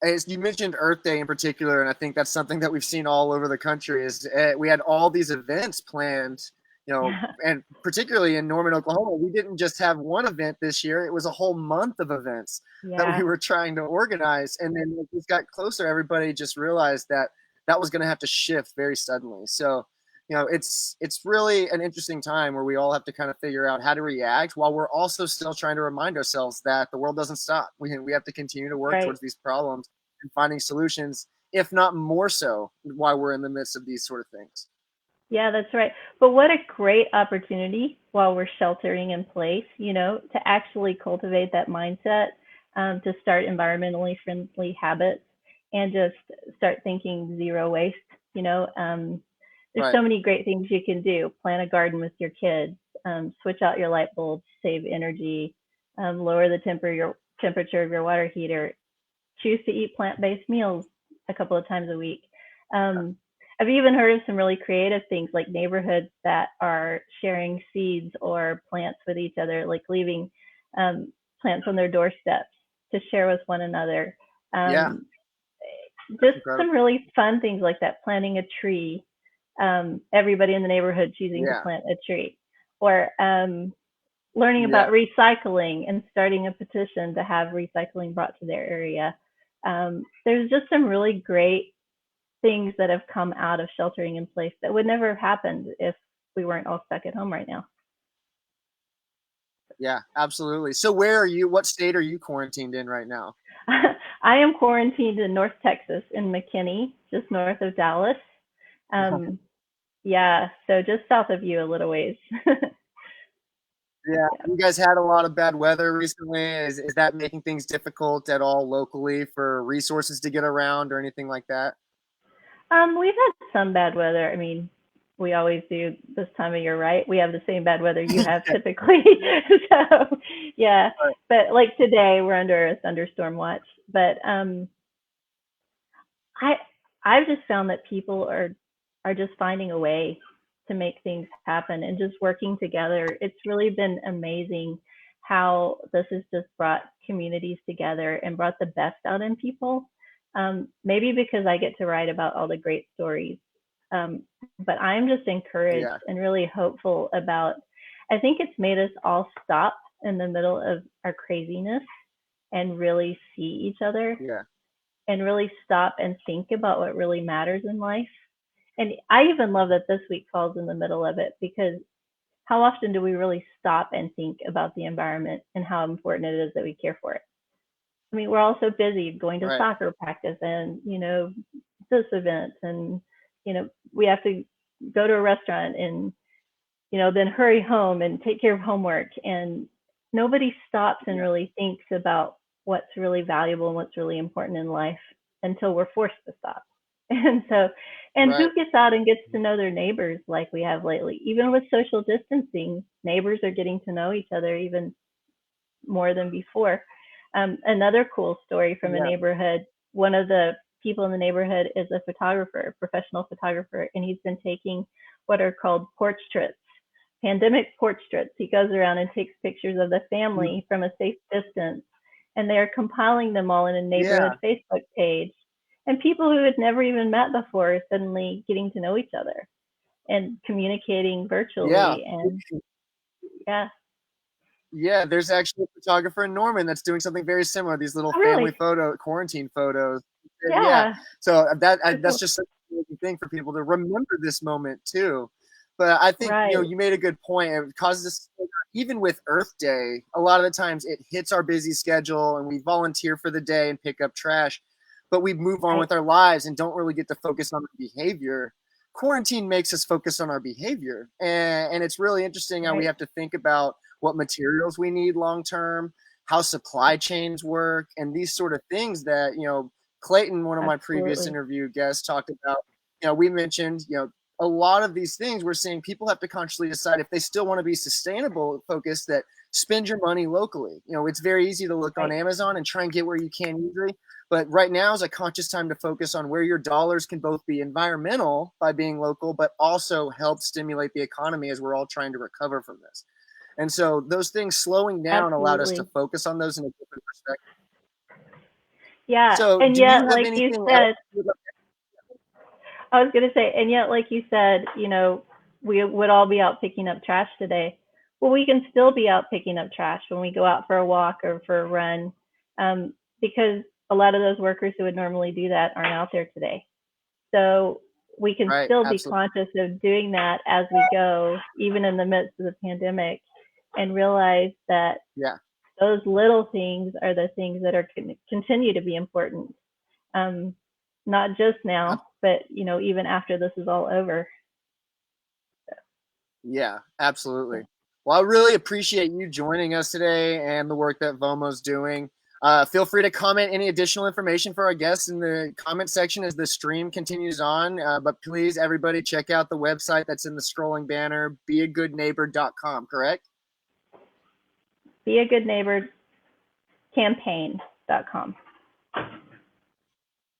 as you mentioned Earth Day in particular, and I think that's something that we've seen all over the country, is we had all these events planned, you know, and particularly in Norman, Oklahoma, we didn't just have one event this year. It was a whole month of events that we were trying to organize. And then as it got closer, everybody just realized that that was going to have to shift very suddenly. So, you know, it's really an interesting time where we all have to kind of figure out how to react while we're also still trying to remind ourselves that the world doesn't stop. We have to continue to work towards these problems and finding solutions, if not more so, while we're in the midst of these sort of things. Yeah, that's right. But what a great opportunity while we're sheltering in place, you know, to actually cultivate that mindset, to start environmentally friendly habits and just start thinking zero waste, you know. There's so many great things you can do. Plant a garden with your kids, switch out your light bulbs, save energy, lower the temperature of your water heater, choose to eat plant-based meals a couple of times a week. I've even heard of some really creative things like neighborhoods that are sharing seeds or plants with each other, like leaving plants on their doorsteps to share with one another. Just some really fun things like that, planting a tree, everybody in the neighborhood choosing to plant a tree, or learning about recycling and starting a petition to have recycling brought to their area. There's just some really great things that have come out of sheltering in place that would never have happened if we weren't all stuck at home right now. Yeah, absolutely. So where are you? What state are you quarantined in right now? I am quarantined in North Texas in McKinney, just north of Dallas. Yeah, so just south of you a little ways. Yeah, you guys had a lot of bad weather recently. Is that making things difficult at all locally for resources to get around or anything like that? We've had some bad weather. I mean, we always do this time of year, right? We have the same bad weather you have typically. So, yeah. But like today, we're under a thunderstorm watch. But I've just found that people are just finding a way to make things happen and just working together. It's really been amazing how this has just brought communities together and brought the best out in people. Maybe because I get to write about all the great stories. But I'm just encouraged and really hopeful about, I think it's made us all stop in the middle of our craziness and really see each other and really stop and think about what really matters in life. And I even love that this week falls in the middle of it, because how often do we really stop and think about the environment and how important it is that we care for it? I mean, we're all so busy going to soccer practice and, you know, this event, and, you know, we have to go to a restaurant and, you know, then hurry home and take care of homework. And nobody stops and really thinks about what's really valuable and what's really important in life until we're forced to stop. And so, and who gets out and gets to know their neighbors like we have lately? Even with social distancing, neighbors are getting to know each other even more than before. Another cool story from a neighborhood, one of the people in the neighborhood is a photographer, a professional photographer, and he's been taking what are called porch trips, pandemic portraits. He goes around and takes pictures of the family from a safe distance, and they're compiling them all in a neighborhood Facebook page. And people who had never even met before are suddenly getting to know each other and communicating virtually. And yeah, there's actually a photographer in Norman that's doing something very similar. These little family quarantine photos. So that's just such a amazing thing for people to remember this moment too. But I think you made a good point. It causes us, even with Earth Day, a lot of the times it hits our busy schedule and we volunteer for the day and pick up trash, but we move on with our lives and don't really get to focus on the behavior. Quarantine makes us focus on our behavior, and it's really interesting how we have to think about what materials we need long term, how supply chains work, and these sort of things that, Clayton, one of my previous interview guests, talked about. We mentioned, a lot of these things we're seeing people have to consciously decide if they still want to be sustainable focused, that spend your money locally. It's very easy to look on Amazon and try and get where you can easily. But right now is a conscious time to focus on where your dollars can both be environmental by being local, but also help stimulate the economy as we're all trying to recover from this. And so those things slowing down allowed us to focus on those in a different perspective. Yeah. So and yet, like you said, I was going to say, and yet, like you said, we would all be out picking up trash today. Well, we can still be out picking up trash when we go out for a walk or for a run, because a lot of those workers who would normally do that aren't out there today. So we can still be conscious of doing that as we go, even in the midst of the pandemic, and realize that those little things are the things that are continue to be important, not just now, but even after this is all over. Yeah, absolutely. Well, I really appreciate you joining us today and the work that Vomo's doing. Feel free to comment any additional information for our guests in the comment section as the stream continues on. But please, everybody, check out the website that's in the scrolling banner, beagoodneighbor.com, correct? Beagoodneighborcampaign.com.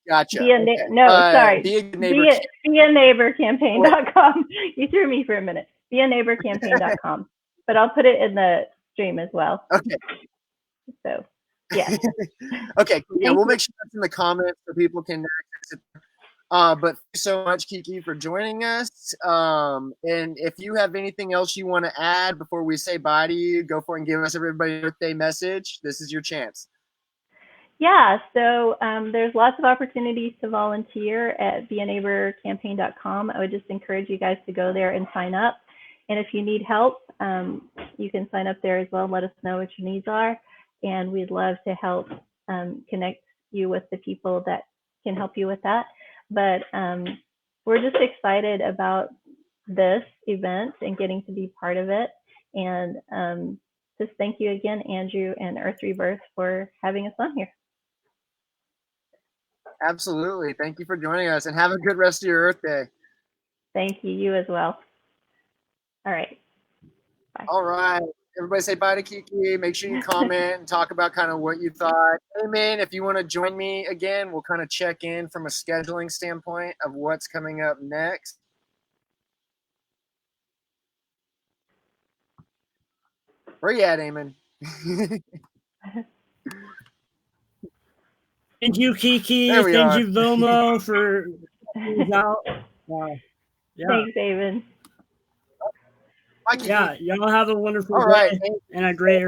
Gotcha. Be a neighborcampaign.com. You threw me for a minute. Beaneighborcampaign.com. But I'll put it in the stream as well. Okay. So, yeah. Okay. Yeah, we'll make sure that's in the comments so people can access it. But thank you so much, Kiki, for joining us. And if you have anything else you want to add before we say bye to you, go for it and give us everybody a birthday message. This is your chance. Yeah, so there's lots of opportunities to volunteer at beaneighborcampaign.com. I would just encourage you guys to go there and sign up. And if you need help, you can sign up there as well. Let us know what your needs are. And we'd love to help connect you with the people that can help you with that. But we're just excited about this event and getting to be part of it. And just thank you again, Andrew and Earth Rebirth, for having us on here. Absolutely. Thank you for joining us, and have a good rest of your Earth Day. Thank you. You as well. All right. Bye. All right. Everybody say bye to Kiki. Make sure you comment and talk about kind of what you thought. Hey, man, if you want to join me again, we'll kind of check in from a scheduling standpoint of what's coming up next. Where you at, Eamon? Thank you, Kiki. Thank you, Vomo, for out. Thanks, Eamon. Yeah, y'all have a wonderful day and a great.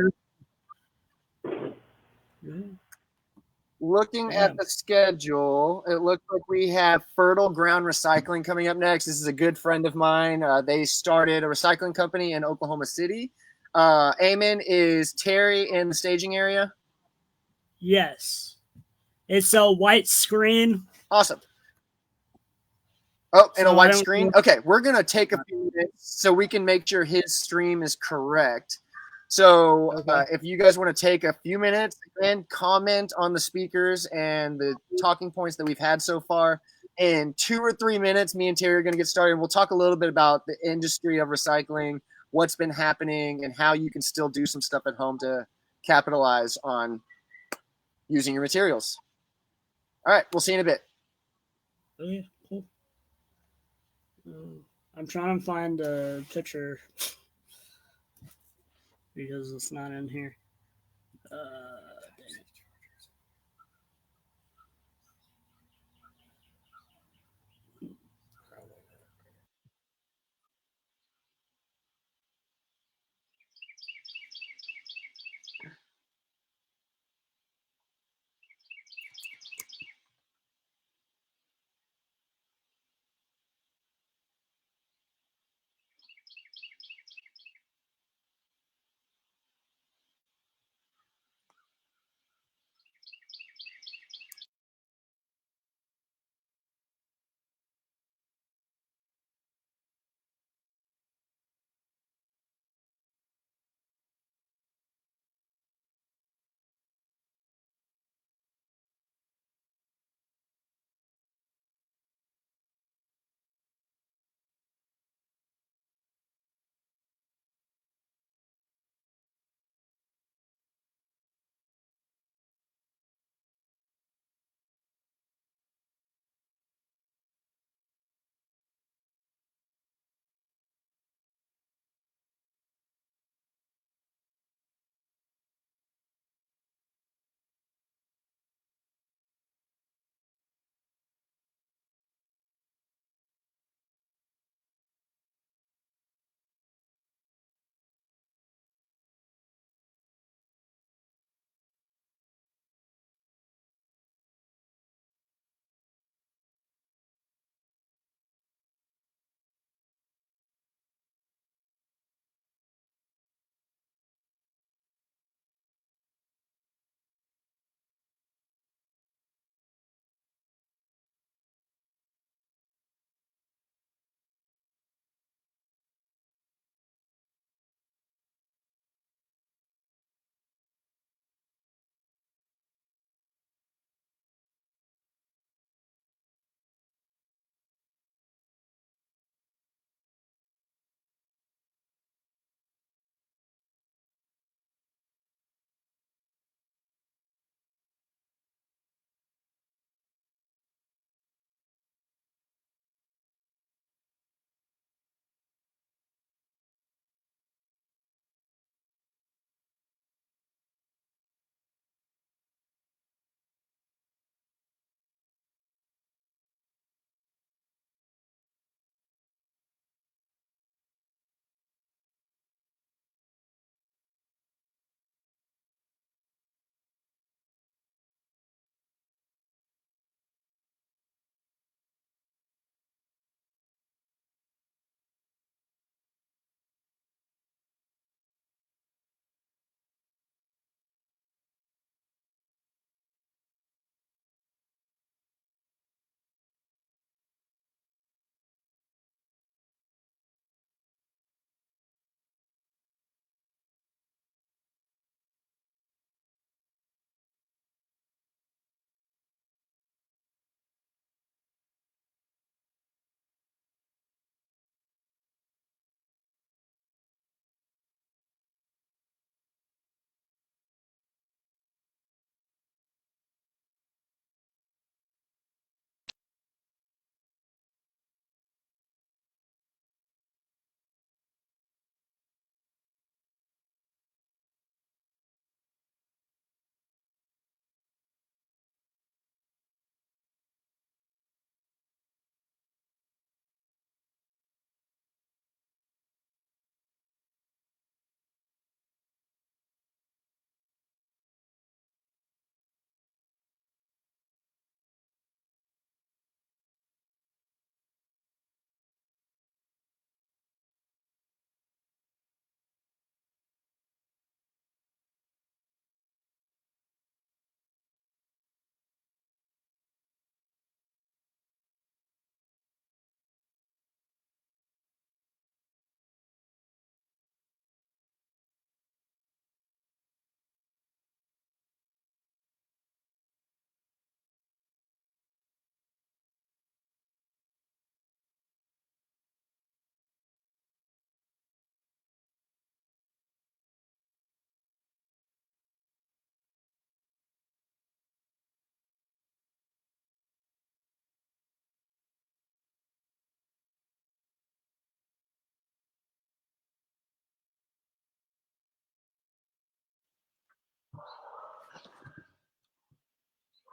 Looking at the schedule, it looks like we have Fertile Ground Recycling coming up next. This is a good friend of mine. They started a recycling company in Oklahoma City. Eamon, is Terry in the staging area? Yes. It's a white screen. Awesome. Oh, and a white screen? Okay, we're going to take a few minutes so we can make sure his stream is correct. So if you guys want to take a few minutes and comment on the speakers and the talking points that we've had so far, in 2 or 3 minutes, me and Terry are going to get started. We'll talk a little bit about the industry of recycling, what's been happening, and how you can still do some stuff at home to capitalize on using your materials. All right, we'll see you in a bit. Okay, cool. I'm trying to find a picture. because it's not in here. Dang it.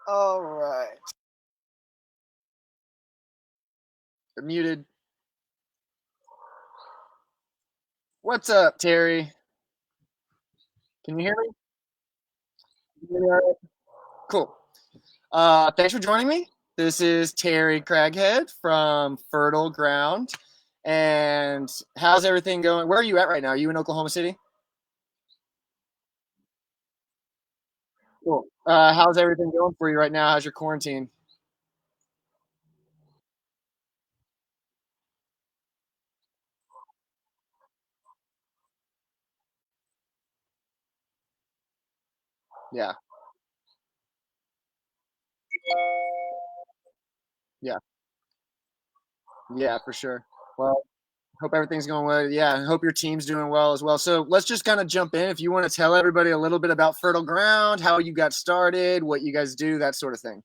All right. You're muted. What's up, Terry? Can you hear me? Can you hear me all right? Cool. Thanks for joining me. This is Terry Craghead from Fertile Ground. And how's everything going? Where are you at right now? Are you in Oklahoma City? Cool. How's everything going for you right now? How's your quarantine? Yeah, yeah, yeah, for sure. Well, hope everything's going well. Yeah, I hope your team's doing well as well. So let's just kind of jump in. If you want to tell everybody a little bit about Fertile Ground, how you got started, what you guys do, that sort of thing.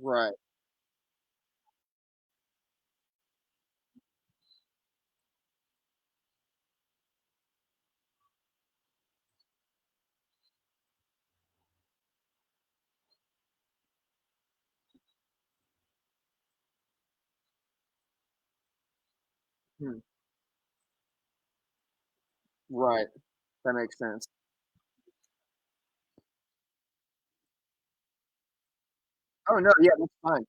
Right. Hmm. Right. That makes sense. Oh no, yeah, that's fine.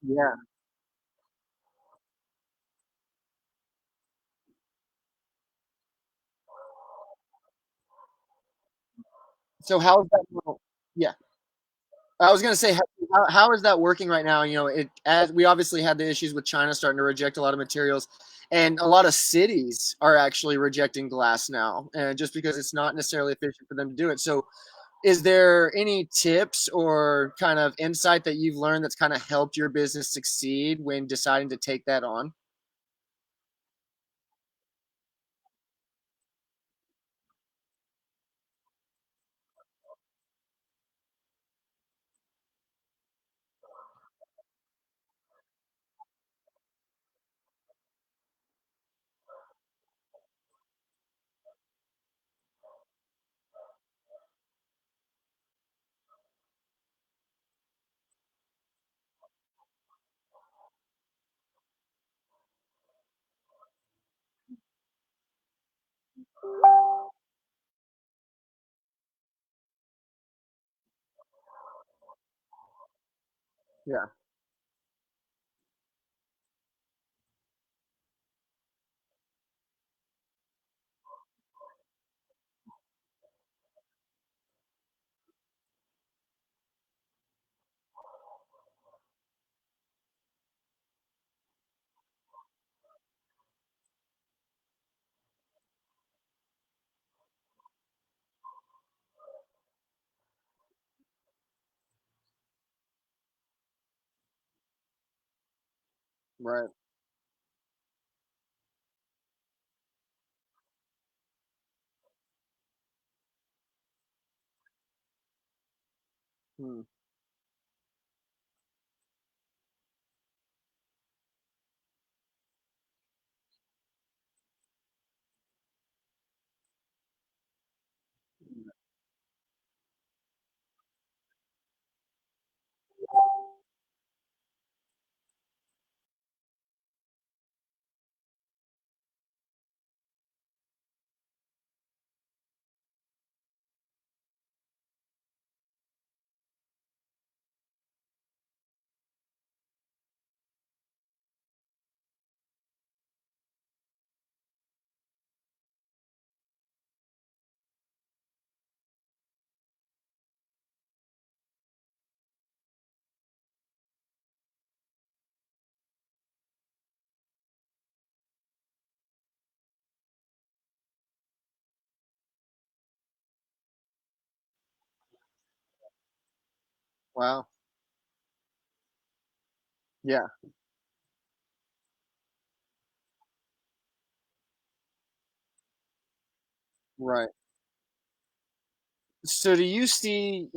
Yeah. So how's that? Yeah. I was gonna say, how is that working right now? You know, it as we obviously had the issues with China starting to reject a lot of materials, and a lot of cities are actually rejecting glass now, and just because it's not necessarily efficient for them to do it. So, is there any tips or kind of insight that you've learned that's kind of helped your business succeed when deciding to take that on? Yeah. Right. Hmm. Wow. Yeah. Right. So do you see,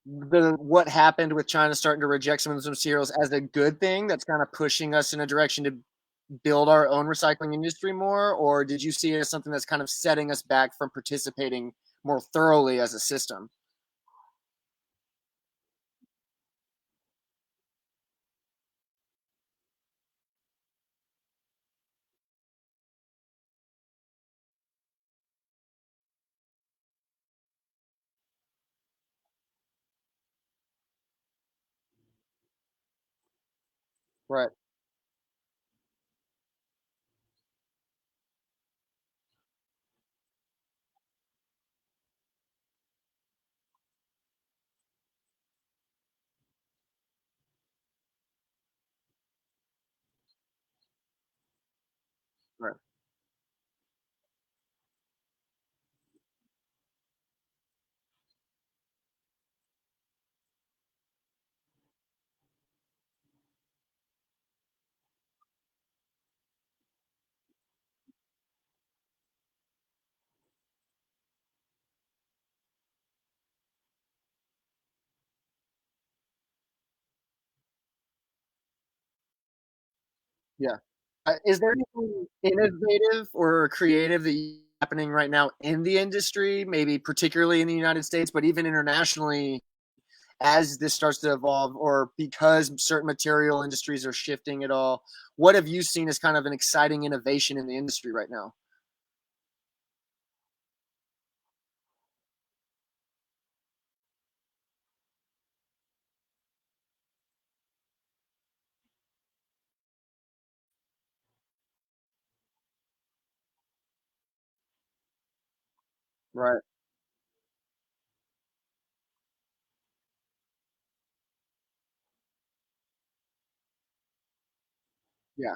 the what happened with China starting to reject some of those materials as a good thing that's kind of pushing us in a direction to build our own recycling industry more, or did you see it as something that's kind of setting us back from participating more thoroughly as a system? Right. Right. Yeah. Is there anything innovative or creative that happening right now in the industry, maybe particularly in the United States, but even internationally, as this starts to evolve, or because certain material industries are shifting at all? What have you seen as kind of an exciting innovation in the industry right now? Right. Yeah.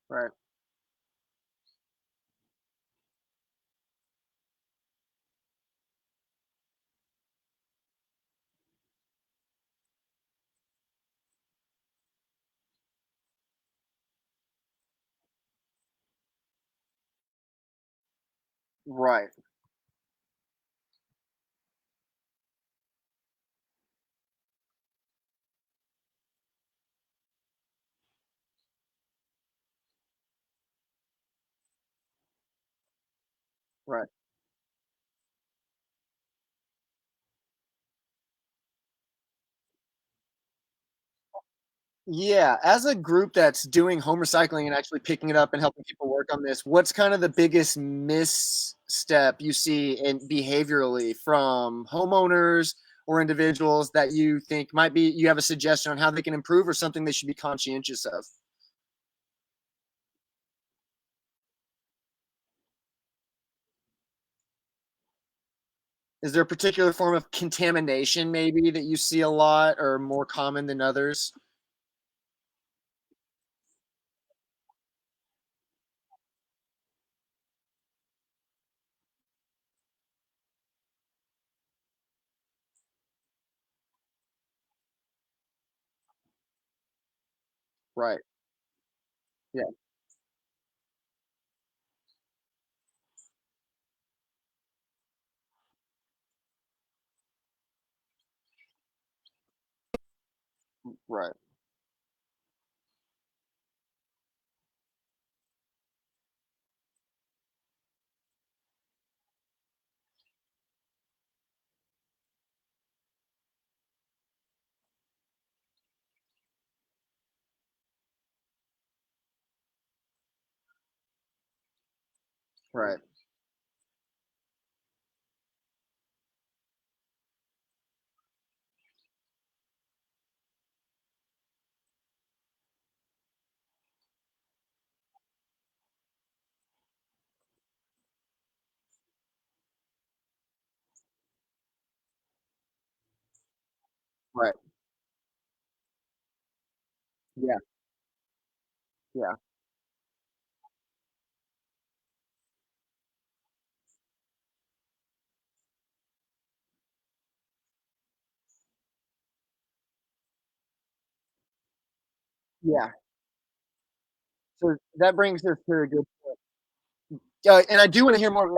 Right. Right. Right. Yeah, as a group that's doing home recycling and actually picking it up and helping people work on this, what's kind of the biggest misstep you see in behaviorally from homeowners or individuals that you think might be you have a suggestion on how they can improve or something they should be conscientious of? Is there a particular form of contamination maybe that you see a lot or more common than others? Right. Yeah. Right. Right. Right. Yeah. Yeah. Yeah. So that brings us to a good and I do want to hear more.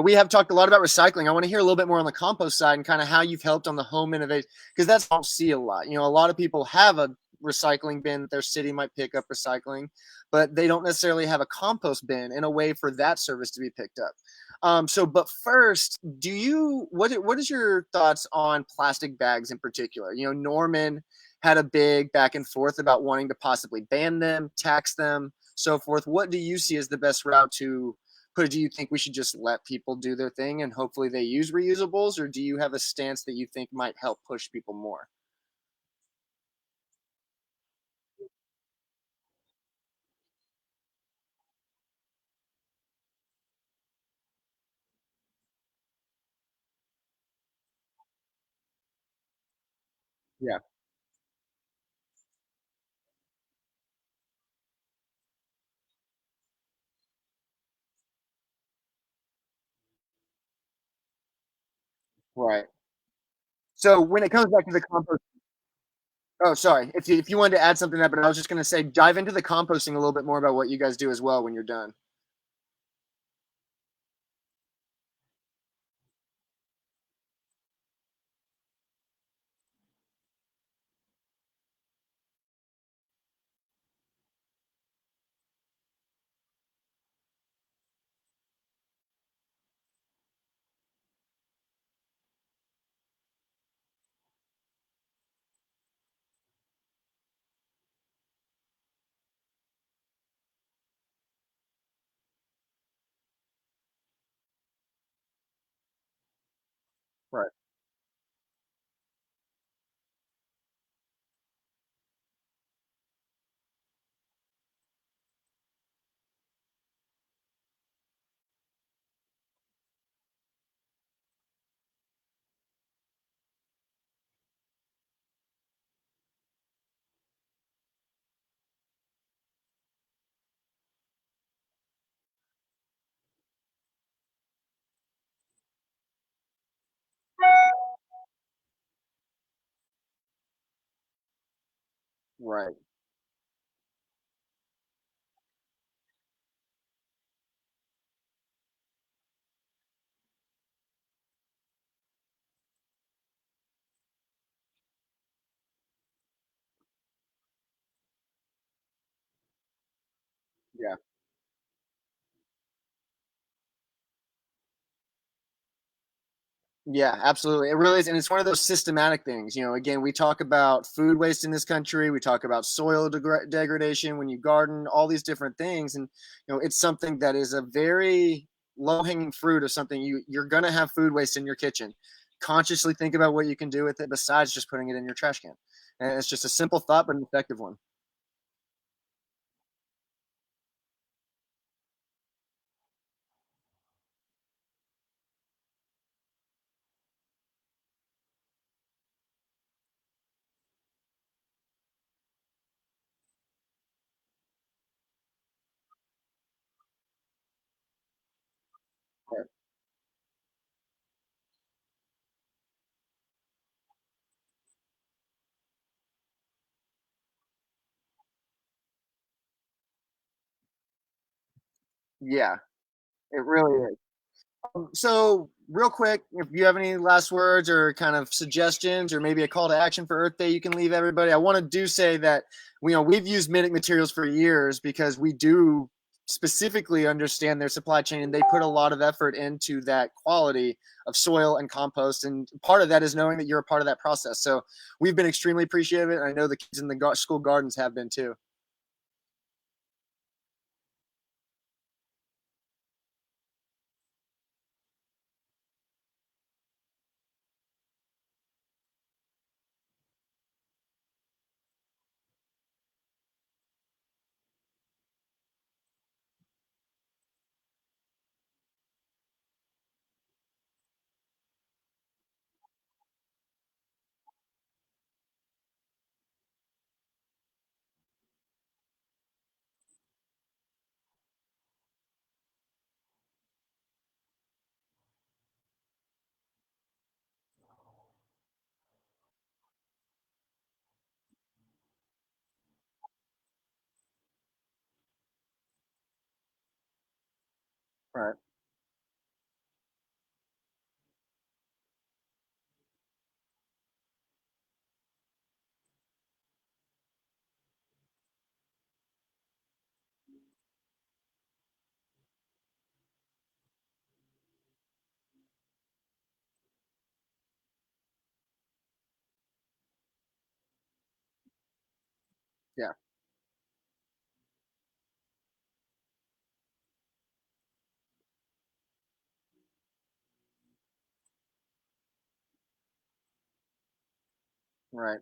We have talked a lot about recycling. I want to hear a little bit more on the compost side and kind of how you've helped on the home innovation because that's I don't see a lot. A lot of people have a recycling bin that their city might pick up recycling, but they don't necessarily have a compost bin in a way for that service to be picked up. But first, what is your thoughts on plastic bags in particular? Norman had a big back and forth about wanting to possibly ban them, tax them, so forth. What do you see as the best route to but do you think we should just let people do their thing and hopefully they use reusables, or do you have a stance that you think might help push people more? Yeah. Right. So when it comes back to the compost, oh, sorry. If you wanted to add something to that, but I was just going to say, dive into the composting a little bit more about what you guys do as well when you're done. Right. Right. Yeah. Yeah, absolutely. It really is. And it's one of those systematic things. Again, we talk about food waste in this country. We talk about soil degradation when you garden, all these different things. And, it's something that is a very low hanging fruit of something you're going to have food waste in your kitchen. Consciously think about what you can do with it besides just putting it in your trash can. And it's just a simple thought, but an effective one. Right. Yeah, it really is. So, real quick, if you have any last words or kind of suggestions, or maybe a call to action for Earth Day, you can leave everybody. I want to do say that we've used Minute Materials for years because we do specifically understand their supply chain, and they put a lot of effort into that quality of soil and compost. And part of that is knowing that you're a part of that process. So, we've been extremely appreciative, and I know the kids in the school gardens have been too. Right. Yeah. Right.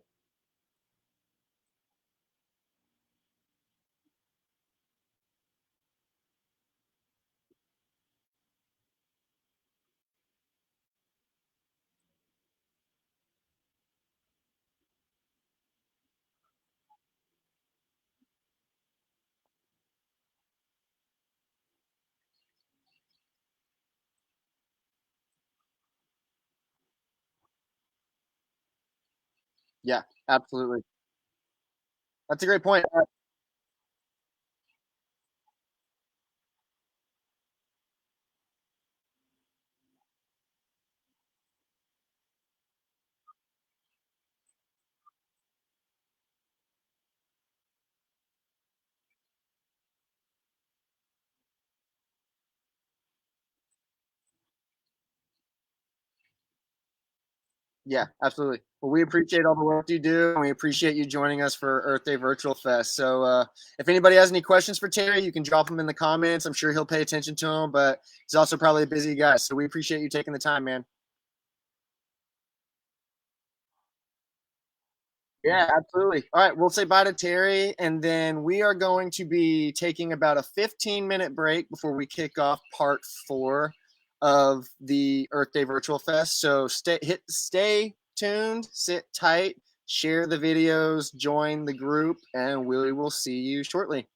Yeah. Absolutely. That's a great point. Yeah, absolutely. Well, we appreciate all the work you do, and we appreciate you joining us for Earth Day Virtual Fest. So, if anybody has any questions for Terry, you can drop them in the comments. I'm sure he'll pay attention to them, but he's also probably a busy guy. So, we appreciate you taking the time, man. Yeah, absolutely. All right, we'll say bye to Terry, and then we are going to be taking about a 15-minute break before we kick off part 4 of the Earth Day Virtual Fest. So stay tuned, sit tight, share the videos, join the group, and we will see you shortly.